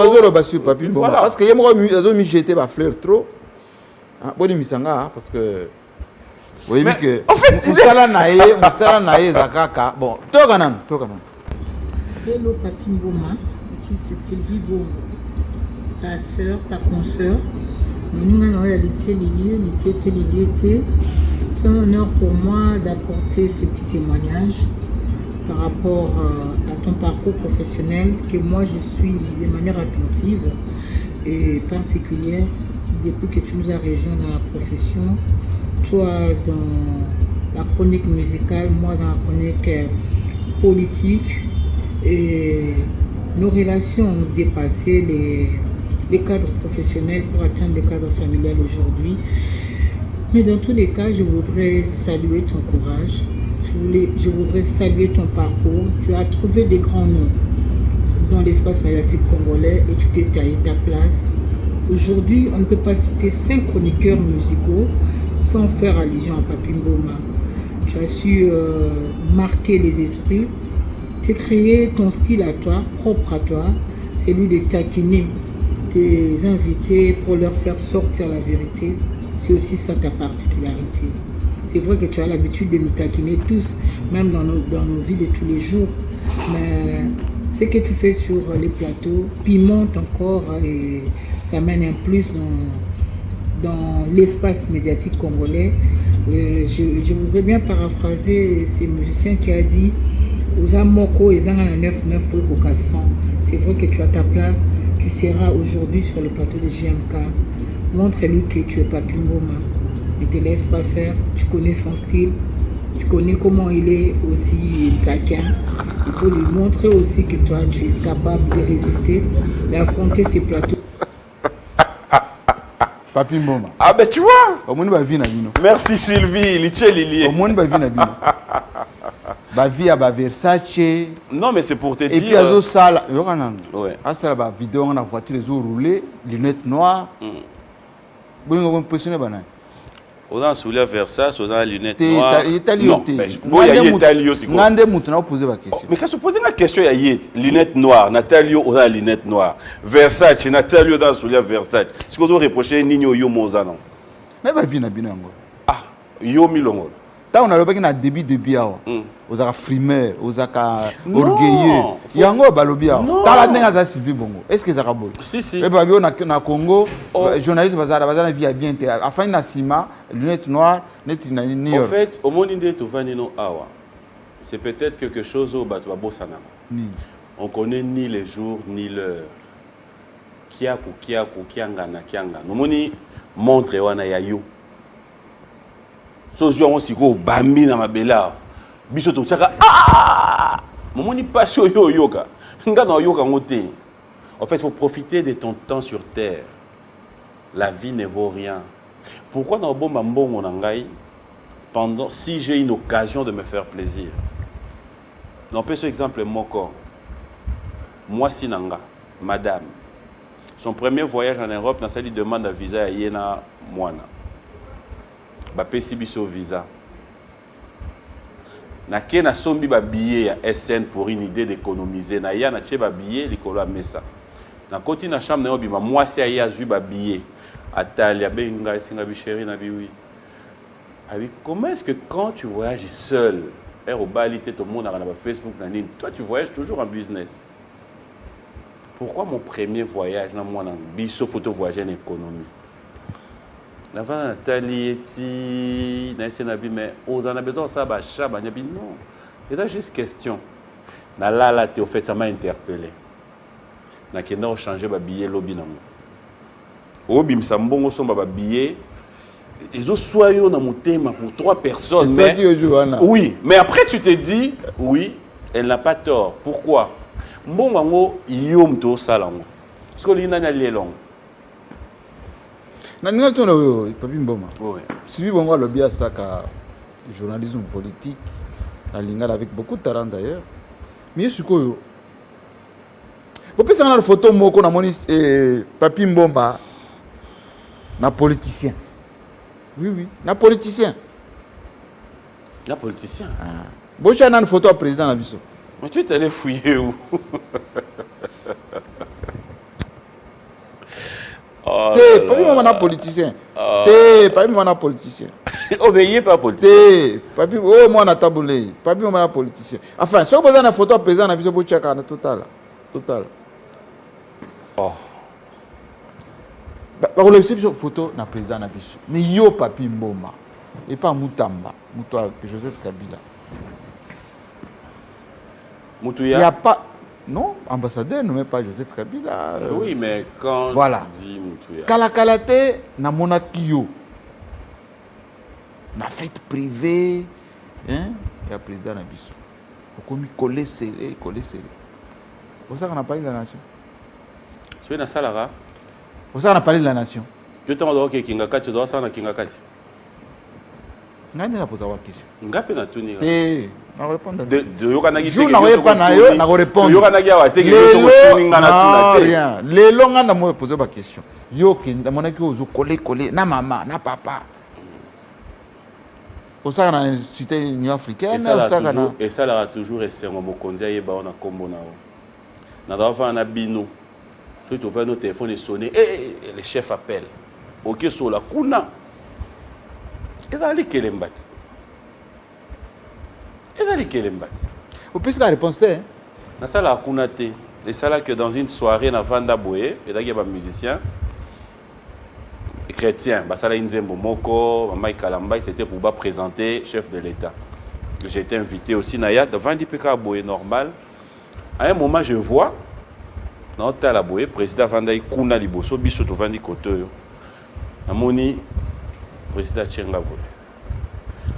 Voilà. Parce que j'ai mis jeté ma fleur trop. Parce que... Oui, mais que... En fait, Moussala Zakaka. Bon, Toganan. Hello Papi Mboma, ici c'est Sylvie Beau, ta soeur, ta consoeur. Nous avons réalité c'est un honneur pour moi d'apporter ces petits témoignages par rapport à ton parcours professionnel que moi je suis de manière attentive et particulière depuis que tu nous as rejoints dans la profession. Toi dans la chronique musicale, moi dans la chronique politique, et nos relations ont dépassé les cadres professionnels pour atteindre le cadre familial aujourd'hui. Mais dans tous les cas, je voudrais saluer ton courage, je voudrais saluer ton parcours. Tu as trouvé des grands noms dans l'espace médiatique congolais et tu t'es taillé ta place. Aujourd'hui, on ne peut pas citer 5 chroniqueurs musicaux sans faire allusion à Papi Mboma. Tu as su marquer les esprits, tu as créé ton style à toi, propre à toi, celui de taquiner tes invités pour leur faire sortir la vérité. C'est aussi ça ta particularité. C'est vrai que tu as l'habitude de nous taquiner tous, même dans nos vies de tous les jours. Mais ce que tu fais sur les plateaux pimente encore et ça mène un plus dans l'espace médiatique congolais. Je voudrais bien paraphraser ces musiciens qui a dit Osamoko et Zangana 99 pour Kokassan. C'est vrai que tu as ta place. Tu seras aujourd'hui sur le plateau de JMK. Montre-lui que tu es Papi Mboma. Ne te laisse pas faire. Tu connais son style. Tu connais comment il est aussi taquin. Il faut lui montrer aussi que toi, tu es capable de résister, d'affronter ces plateaux. Papi Mboma. Ah ben tu vois. Au moins, va vivre na Merci Sylvie, Liché Lilié. Au moins, va vivre na va vivre à Versace. Non mais c'est pour te Et dire. puis, à d'autres salles, il y a Ouais. à ça, la vidéo, on a voiture, les eaux roulées, lunettes noires. Vous avez impressionné, banane. On a soulevé Versace, on a lunettes T'es noires. Italie, Non, mais bon, il y a Italie aussi. Ngande Mouton a posé la question. Mais quand je pose la question, il y a Yet, lunettes noires, Nathalie, on a lunettes noires. Versace, Nathalie, on a soulevé Versace. Ce qu'on doit reprocher, Nino Yo Moza, non. Mais va vivre na binango. Ah, Yo Milongo. Tant on a le bec na début de biao. Aux aka frimeur, aux aka orgueilleux. Faut- Yango balobia. Non. Tala nenga za Sylvie Bongo. Est-ce que ça va bon? Si, si. Et bah bio na Congo, Oh. journaliste bazana via bien te. Afin na sima, lunettes noires, net na New En York. fait, au monde de Tuvanino Awa, c'est peut-être quelque chose au Batwa Bossana. Ni. On connaît ni les jours, ni l'heure. Kiaku, Kiangana, Kianga. Nous moni montre wana ya yo. So je on si go bambi na mabela. Biso to chaka ah! Momoni pas yo yoka. Nga na yoka ngote. En fait, il faut profiter de ton temps sur terre. La vie ne vaut rien. Pourquoi dans bomba mbongo na ngai pendant si j'ai une occasion de me faire plaisir. Non, pas ce exemple mon corps. Moi Sinanga, madame. Son premier voyage en Europe, dans sa demande un visa à Yena Moana. Bapesi biso visa. Na kena sombi ba billet ya SN pour une idée d'économiser. Na ya na tche ba billet likolo ya mesa. Na koti na chambre na yo bima moi si ya zui ba billet. Atali abe nga singa bi chéri na bi oui. Abi comment est-ce que quand tu voyages seul, au Bali tout le monde a Facebook na nini, toi tu voyages toujours en business. Pourquoi mon premier voyage na moi na biso photo voyager en économie? La femme Nathalie eti na essayer na bi mais aux en a besoin ça ba chaba na bi non. Et là juste question. Na la te au fait ça m'a interpellé. Na kenda o changer ba billet lobby na mo. O bim sa mbongo somba ba billet. Ils ont soyons dans mon thème pour 3 personnes. C'est ça qui est joué là. Oui, mais après tu te dis oui, elle n'a pas tort. Pourquoi? Mbongo yom to salango. Parce que l'ina na lelong. Nani to na yo Papi Mboma. Oui. Sylvie Bongo le bien ça ka journalisme politique. La lingala avec beaucoup de talent d'ailleurs. Mais ce que yo. Vous pouvez savoir la photo moko na moni Papi Mboma na politicien. Oui, na politicien. La politicien. Ah. Bon, tu as une photo à président na biso. Mais tu es allé fouiller où? Oh Té, Papi Mboma na politicien. Té, Papi Mboma na politicien. Obéissez pas politicien. Té, Papi oh moi na taboulé. Papi Mboma na politicien. Enfin, si vous avez une photo à président na biso bo chaka na total. Total. Oh. Ba ko lebisi biso photo na président na biso. Mais yo Papi Mboma et pas Mutamba, Mutua Joseph Kabila. Il Moutouya. n'y a pas non, ambassadeur ne met pas Joseph Kabila. Oui, mais quand voilà. tu dis Moutouya. Kalakalate na monaki yo. Na fête privée, hein, il y a président na biso. Pourquoi mi coller serré. Pour ça qu'on a parlé de la nation. Tu es dans Salara. Pour ça qu'on a parlé de la nation. Je te demande que Kingakati, tu dois ça na Kingakati. Ngani na poser la question. Ngapi na tuni. Eh, na répondre. De yokanagi Je na pas na yo, na répondre. Yokanagi awa te que Lelo, yo tuni ngana tuna te. rien. Lelo ngana mo poser la question. Yo ki na monaki ozo coller na maman, na papa. Pour ça qu'on a cité Union africaine, Et ça là toujours essayer mo konzi ayeba on a kombo na o. Na dafa na bino. Tu te vois nos téléphones sonner et le chef appelle. OK sur la kuna. Et là les kelembat. Au plus la réponse est Na ça la kuna te. Et ça là que dans une soirée na Vanda Boé, et là il y a un musicien chrétien, bah ça là Nzembo Moko, Mike Kalamba, c'était pour pas présenter chef de l'État. J'ai été invité aussi Naya devant Dipeka Boé normal. À un moment je vois dans la Boé président Vanda Kuna Liboso biso to Vandi Koto. Amoni président Tchenga Boé.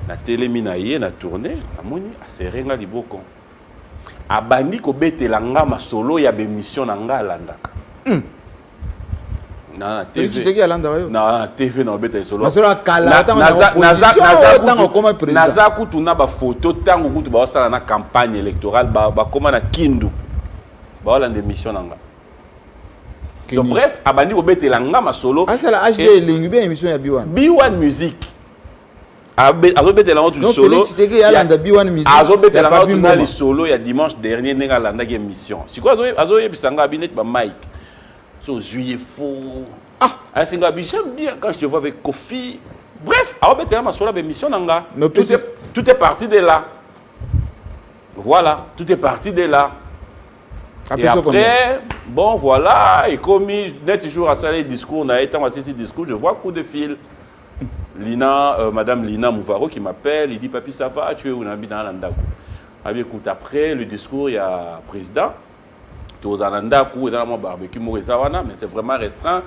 na telemi na ye na tourner amoni aserenga liboko abandi ko betela nga masolo ya bémission na nga alandaka na TV na TV na betela solo naza kutu na ba photo tango kutu ba sala na campagne électorale ba koma na kindu ba wala émission na nga. Donc bref, abandi ko betela nga masolo asala HD lingi bien émission ya B1 musique azobetela ngo tu solo yalanda B1 musique azobetela ngo tu na li solo ya dimanche dernier nenga landa ki émission siko azoyebisa nga binet ba mic so juillet faux asinga bi j'aime bien quand je te vois avec Kofi bref azobetela masolo ya émission nanga tout est parti de là voilà tout est parti de là. Et après, bon voilà, et comme net toujours à ça les discours, on a été à ces discours, je vois coup de fil. Lina, Madame Lina Mouvaro qui m'appelle, il dit papi ça va, tu es où dans l'Andakou. Ah bien écoute, après le discours, il y a président, tu es aux Andakou et dans mon barbecue Morizawana, mais c'est vraiment restreint,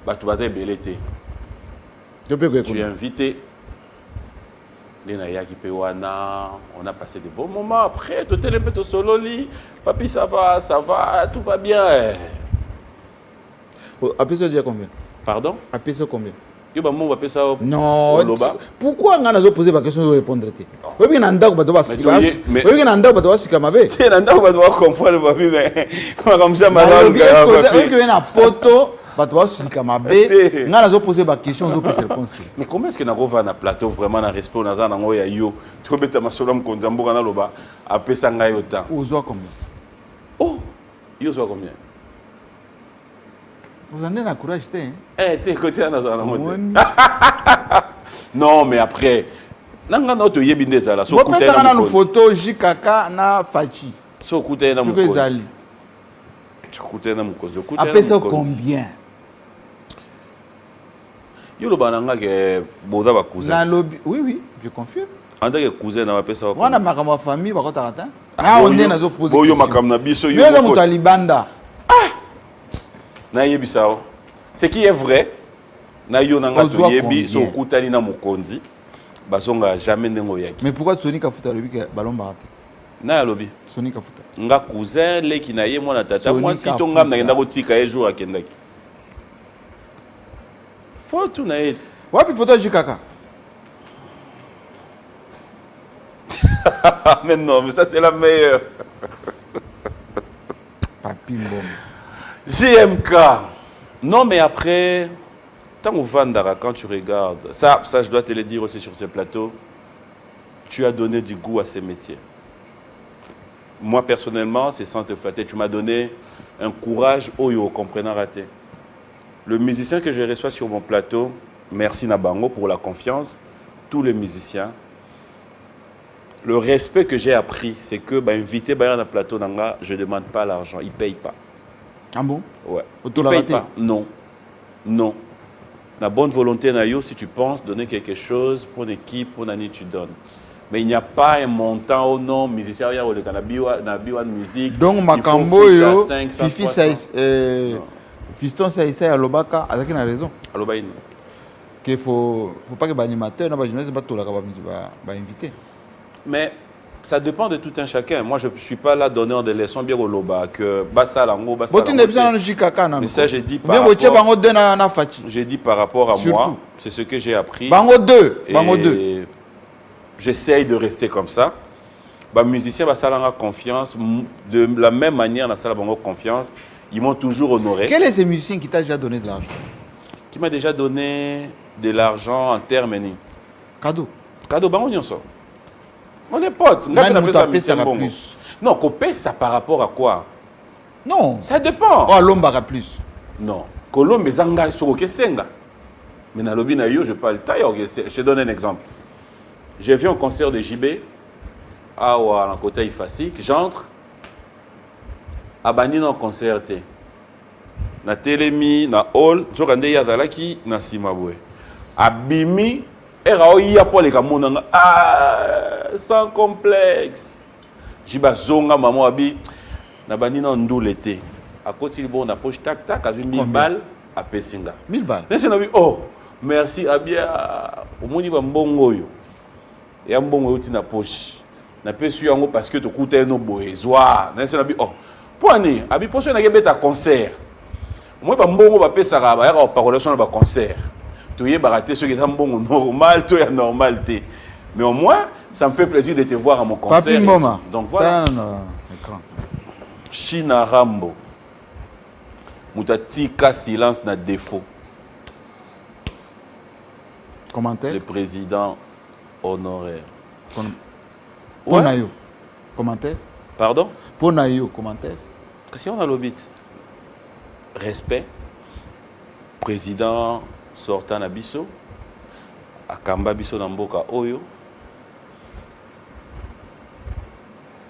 bah tu vas être bel été. Tu es invité. On a passé de bons moments. Après, tout est un peu solo. Papi, ça va, tout va bien. Après ça, dire combien? Pardon? Après ça, combien? Non. Pourquoi on a posé la question de répondre? Oui, mais on a mais comment est-ce que nous avons un plateau vraiment dans respect na zango ya yo tu beta masolo mkonzamboka na loba apesa ngai autant ozo combien? Oh, yo zo combien? Vous en avez la courage t'es côté na zana non mais après nanga na to yebi ndezala so kuté na no photo jikaka na fachi so kuté na mukonzi tu kuté na mukonzi apesa combien? Yo le bananga que boza ba cousin. Oui, je confirme. En tant que cousin na pesa ko. Wana makama famille ba kota kata. Na on est nazo poser. Boyo makamna biso yo. Yo muto libanda. Na yebisa o. Ce qui est vrai, na yo nanga to yebi so kutani na mukonzi. Basonga jamais ndengo yaki. Mais pourquoi Sony Kafuta lobi ke balon barate? Na lobi. Sony Kafuta. Nga cousin le ki na ye mwana tata moi si to ngam na ngenda ko tika e jour akendaki. Photo na ye. Wapi photo jikaka? Mais non, mais ça c'est la meilleure. Papi Mbom. JMK. Non mais après, tant au Vandara, quand tu regardes, ça je dois te le dire aussi sur ce plateau, tu as donné du goût à ces métiers. Moi personnellement, c'est sans te flatter, tu m'as donné un courage au comprenant raté. Le musicien que je reçois sur mon plateau, merci Nabango pour la confiance, tous les musiciens. Le respect que j'ai appris, c'est que inviter Bayern à plateau Nanga, je ne demande pas l'argent, ils ne payent pas. Ah bon? Ouais. Ils ne payent pas. Non. Non. La bonne volonté, si tu penses donner quelque chose pour une équipe, pour une année, tu donnes. Mais il n'y a pas un montant au nom, musicien, il y a B1 musique. Donc, Makambo, Fifi, Fiston Saïsa à Lobaka, avec une raison. Qu'il faut pas que l'animateur, les journalistes, va inviter. Mais ça dépend de tout un chacun. Moi, je ne suis pas là donneur de leçons bien au Loba, que Bassa Lango, Bassa Lango. Mais ça, j'ai dit par rapport à moi, c'est ce que j'ai appris. Bango 2. J'essaye de rester comme ça. Les musiciens, Bassa Lango confiance. De la même manière, Bassa Lango confiance. Ils m'ont toujours honoré. Quel est ce musicien qui t'a déjà donné de l'argent? Qui m'a déjà donné de l'argent en termes de cadeau. Cadeau, on est potes. Non, qu'on paie ça par rapport à quoi? Non. Ça dépend. Oh, l'homme plus. Non. Colombe zanga sur Kesenga. Mais dans le binayo, je parle taille. Je te donne un exemple. J'ai vu un concert de JB à la côté Ifasik. J'entre. Abani dans concert na telemi na hall zokande ya zalaki na simabwe abimi era oya pour les kamonanga sans complexe jiba zonga maman abi na bani na ndulete akoti bon na poche tac tac azu 1000 balles à pesinga 1000 balles nese na bi oh merci abia omoni ba mbongo yo et un bon outil na poche na pesu yango parce que to kuta no boezwa na se na bi oh poani abi poche na gebeta concert moi ba mbongo ba pesa ka ba ya parole sur ba concert to ye ba rater ce qui est un bon normal to ya normal té mais au moins ça me fait plaisir de te voir à mon concert. Papi Mboma. Donc voilà. Écran. China Rambo. Moutatika silence na défaut. Commentaire. Le président honoraire. Ponayo. Commentaire. Pardon? Ponayo. Commentaire. Si on a le bit. Respect. Président sortant na biso. Akamba biso na mboka oyo.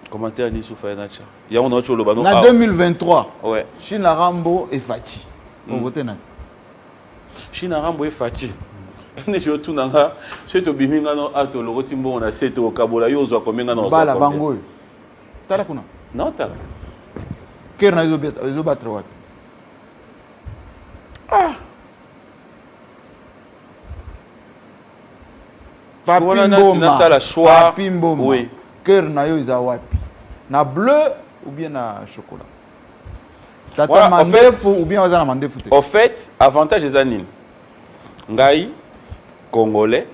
Commentaire ni sous Fainacha. Il y a un autre chose. En 2023, ouais. China Rambo et Fachi. Vous votez non? China Rambo et Fachi. Ne je tout nanga. C'est au biminga no ato le rotimbo on a sept au kabola yozo komenga no. Bala bango. Tala kuna. Non tala. Quel na izo battre wapi? Ah. Papi Mboma. La choix. Papi Mboma. Oui. Cœur na yo iza wapi? Na bleu ou bien na chocolat? Tata voilà, mandefu ou bien oza na mandefu te? En fait, avantage des anines. Ngai congolais.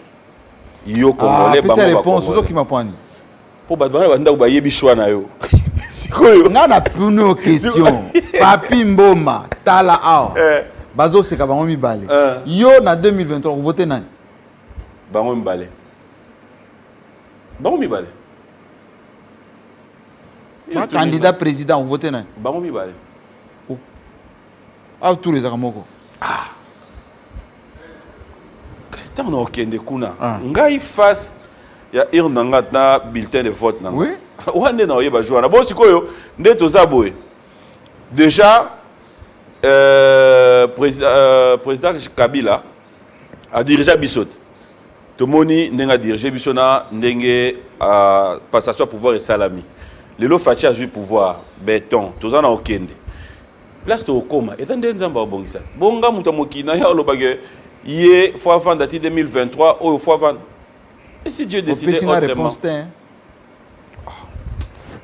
Yo congolais ba mo réponse ozo ki mapwani. Po ba banda ba yebi choix na yo. Sikoyo. Nga na pune aux questions. Papi Mboma, tala ao. Bazo seka bango mibale. Yo na 2023 vous votez nani? Bango mibale. Bango mibale. Pas candidat président, vous votez non? Bango mibale. Ah, tous les Aramoko. Ah. Qu'est-ce que on a okende kuna? Ngai face ya irnanga na bulletin de vote nanga. Oui. Wande na oyeba joana. Bon sikoyo ndeto zaboye. Déjà président Kabila a dirigé Bissot. Tomoni ndenga dirigé Bissona ndenge passation pouvoir et salami. Lelo Fachi a joué pouvoir béton tozana okende place to okoma etande nzamba obongisa bonga muta mokina ya olobage ye fois avant date 2023 ou fois avant et si Dieu décide autrement réponse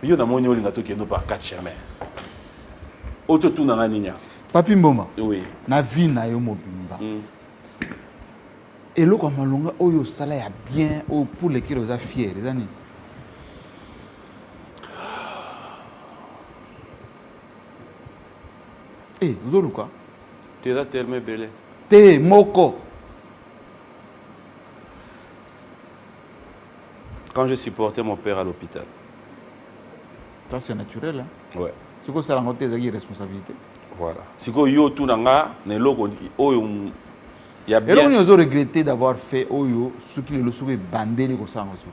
yo na moni olinga to kendo par quatre chemins auto tout na ninya Papi Mboma oui na vie na yo mobimba et le comme malonga oyo sala ya bien o pour lesquels vous êtes fiers les amis. Eh, vous avez quoi? Tu es tellement belle. Te moko. Quand j'ai supporté mon père à l'hôpital. Ça c'est naturel hein. Ouais. C'est quoi ça la montée des responsabilités? Voilà. C'est quoi yo tout nanga ne logo oyo il y a bien. Et nous avons regretté d'avoir fait oyo ce qui le souhait bandé les ça ensuite.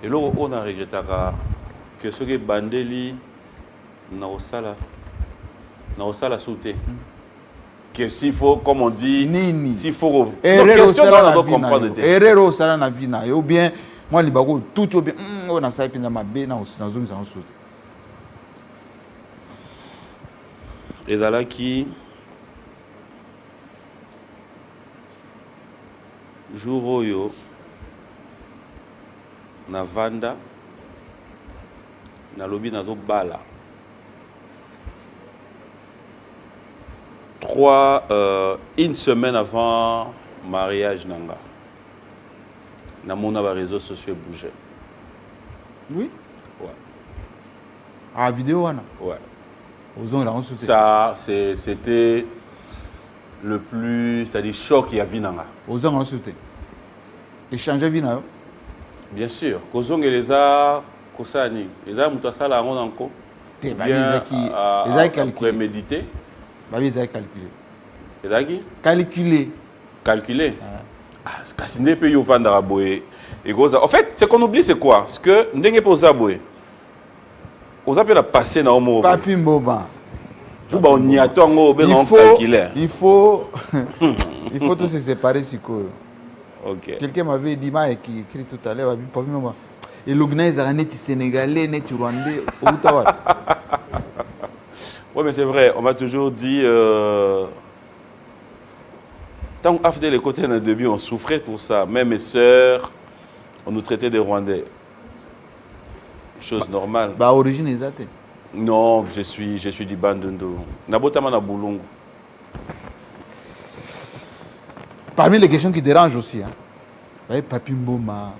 Et là on a regretté que ce que bandeli na osala sauter que s'il faut comme on dit nini s'il faut question on doit comprendre erreur sala na vie na ou bien moi libako tout ou bien on a ça pinza mabe na zone ça ensuite et là qui jour oyo na vanda na lobby na do bala une semaine avant mariage nanga na mona ba réseaux sociaux bouger. Oui. Ouais. Ah vidéo wana. Ouais. Ça c'était le plus c'est-à-dire choc il y a vu nanga. Ozonga sauté. Échanger vie na. Bien sûr, kozonga les a kosani, les a mutasala ngo nanko. Te ba les qui prémédité. Bah ils avaient calculé. Et là qui calculer. Ah, kasi ne pe yo vanda boye. Et goza. En fait, ce qu'on oublie c'est quoi? Parce que ndenge po zaboye. Oza pe la passer na omo. Papi Mboma. Tout ba on y attend ngo be non calculer. Il faut tous se séparer siko. OK. Quelqu'un m'avait dit qui écrit tout à l'heure Papi Mboma. Et l'organiser un net sénégalais, net rwandais au Ottawa. Oui, mais c'est vrai, on m'a toujours dit Tant qu'AFD, les côtés d'un début, on souffrait pour ça. Même mes sœurs, on nous traitait des Rwandais. Chose normale. Bah, origine exacte. Non, je suis du Bandundu. Nabotama na Boulungu. Parmi les questions qui dérangent aussi, hein. Vous voyez, Papi Mboma,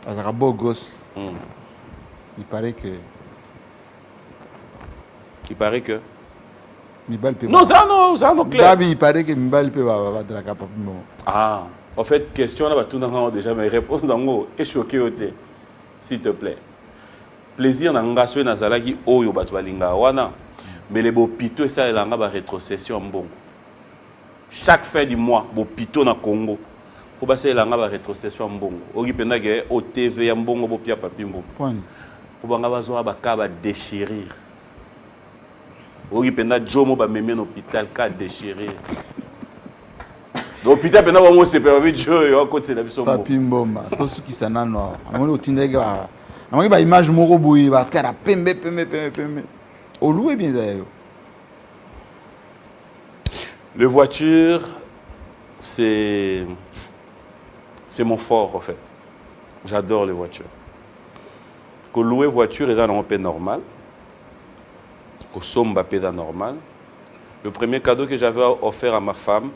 Azarabo gosse, il paraît que. Mibal peut. Non, ça non, clair. Gabi, il paraît que Mibal peut va draguer Papi Mboma. Ah, en fait, question là, tout le monde déjà, mes réponses dans le est choqué au thé. S'il te plaît. Plaisir n'a pas sur Nazalagi, Oyo Batwalinga, Wana. Mais les beaux pito, ça, il y a une rétrocession en bon. Chaque fin du mois, beau pito na Congo. Faut passer il y a une rétrocession en bon. Ogi Penage, au TV en bon, beau pia papi bon. Point. Pour Bangabazo, Bakaba déchirir. Ogi Penage, Jomo, Bameme, l'hôpital, ka déchirir. L'hôpital, Penage, on s'est permis de jouer, on côté la vision. Papi Mboma, tout ce qui s'en a noir. On a Tindega. On a une image Moroboui, va faire pembe. Au loué bien d'ailleurs. Les voitures, c'est mon fort en fait. J'adore les voitures. Que louer voiture est dans un paix normal. Que somba paix normal. Le premier cadeau que j'avais offert à ma femme,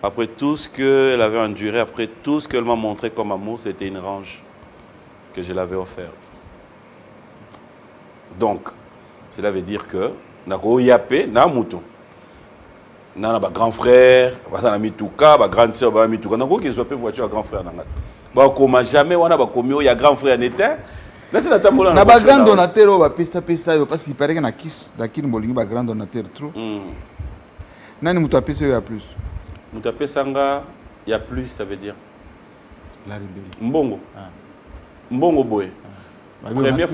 après tout ce qu'elle avait enduré, après tout ce qu'elle m'a montré comme amour, c'était une range que je l'avais offerte. Donc, cela veut dire que nako yapé na mouton. Na grand frère, na mituka, ba grande sœur ba mituka. Nako ki soit voiture à grand frère na ngata. Ba koma jamais wana ba komi o ya grand frère n'était. Na c'est na tambola na ba grand donateur ba pesa parce qu'il paraît que na kiss da kin bolingi ba grand donateur trop. Nani mutu apesa yo ya plus. Mutu apesa nga ya plus, ça veut dire la rébellion. Mbongo. Mbongo boy. Première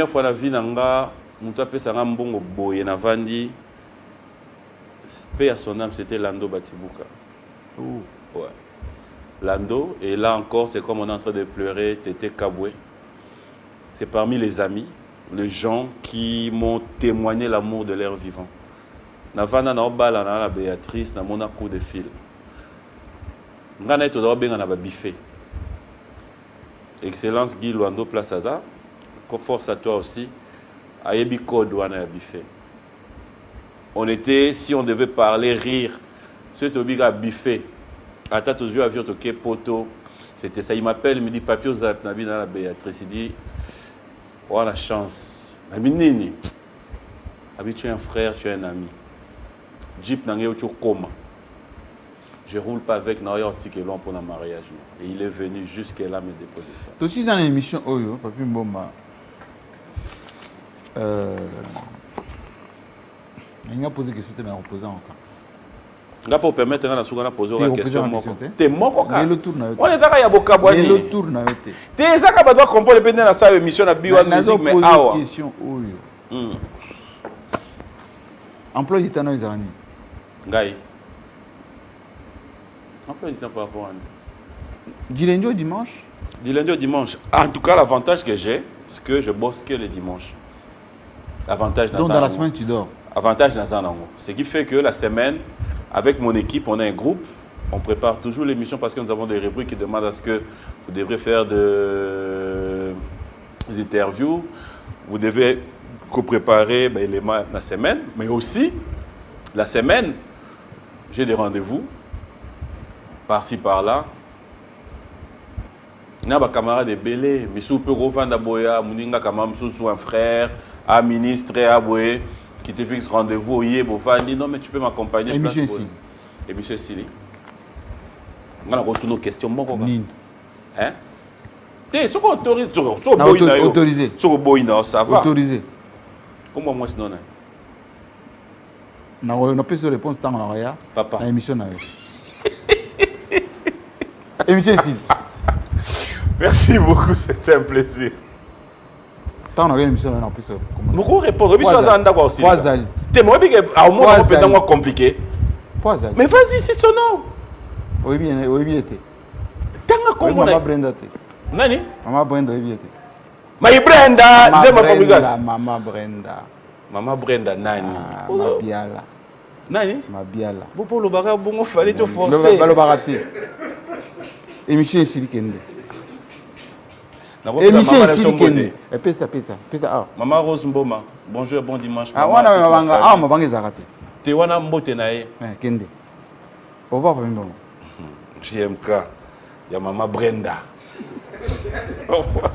fois la vie nanga, mutu apesa nga mbongo boy na vandi. Paix à son âme, c'était Lando Batibuka. Ouais. Lando, et là encore, c'est comme on est en train de pleurer, Tété Kaboué. C'est parmi les amis, les gens qui m'ont témoigné l'amour de l'air vivant. Navana na obala na la Béatrice, na mona coup de fil. Ngana eto do benga na ba biffé. Excellence Guy Luando Place Aza. Force à toi aussi. Ayebi code wana ya biffé. On était, si on devait parler, rire, c'est obligé à biffer. À tête aux yeux, avion, toqué, poteau. C'était ça. Il m'appelle, il me dit, Papi, aux Nabi, dans la Béatrice. Il dit, oh, la chance. Nabi, Nini. Nabi, tu es un frère, tu es un ami. Jeep, Nangé, tu es coma. Je ne roule pas avec Naoya ticket long pour un mariage. Et il est venu jusqu'à là me déposer ça. Tu es dans l'émission Oyo, Papi Mboma. Il a posé que c'était opposant encore. Là pour permettre à la poser une question. T'es mon coca. On est d'accord, il y a beaucoup de choses. Le tour n'a été. T'es ça qui doit comprendre le pédé dans sa émission à Biwan Music mais ah. Question Oyo. Emploi du temps ils ont dit. Gaï. Emploi du temps par rapport à nous. Du lundi au dimanche. Du lundi au dimanche. En tout cas, l'avantage que j'ai, c'est que je bosse que le dimanche. Avantage donc dans la semaine tu dors. Avantage dans un angle. Ce qui fait que la semaine, avec mon équipe, on a un groupe. On prépare toujours l'émission parce que nous avons des rubriques qui demandent à ce que vous devrez faire des interviews. Vous devez préparer la semaine. Mais aussi, la semaine, j'ai des rendez-vous. Par-ci, par-là. Il y a des camarades de Belé. Mais si vous pouvez revenir à Boya, un frère, un ministre, à Boya. Qui te fixe rendez-vous, dit non mais tu peux m'accompagner. Émission Sili. Émission Sili. On a retourné aux questions. Nine. Hein? T'es ce qu'on autorise. Autorisé. Ça va. Autorisé. Comment moi sinon? On a plus de réponse tant on a. Papa. Émission Émission Sili. Merci beaucoup, c'était un plaisir. Tant on a une émission on a plus. Nous allons répondre. Oui, ça va aussi. Poisal. T'es moi bien au moins on peut moins compliqué. Poisal. Mais vas-y, c'est son nom. Oui bien été. Tanga comment Maman Brenda té. Nani? Maman Brenda oui été. Mais Brenda, j'ai ma fabrication. Maman Brenda. Maman Brenda nani? Maman Biala. Nani? Mabiala. Pour le bagarre, bon, fallait te forcer. Le baraté. Émission Esili Kende. Émission Esili Kende. Pesa. Ah. Maman Rose Mboma. Bonjour et bon dimanche. Ah, wana mabanga. Ah, mabanga ezakate. Te wana mbote na ye. Kende. Au revoir, Papi Mboma. JMK. Ya Maman Brenda. Au revoir.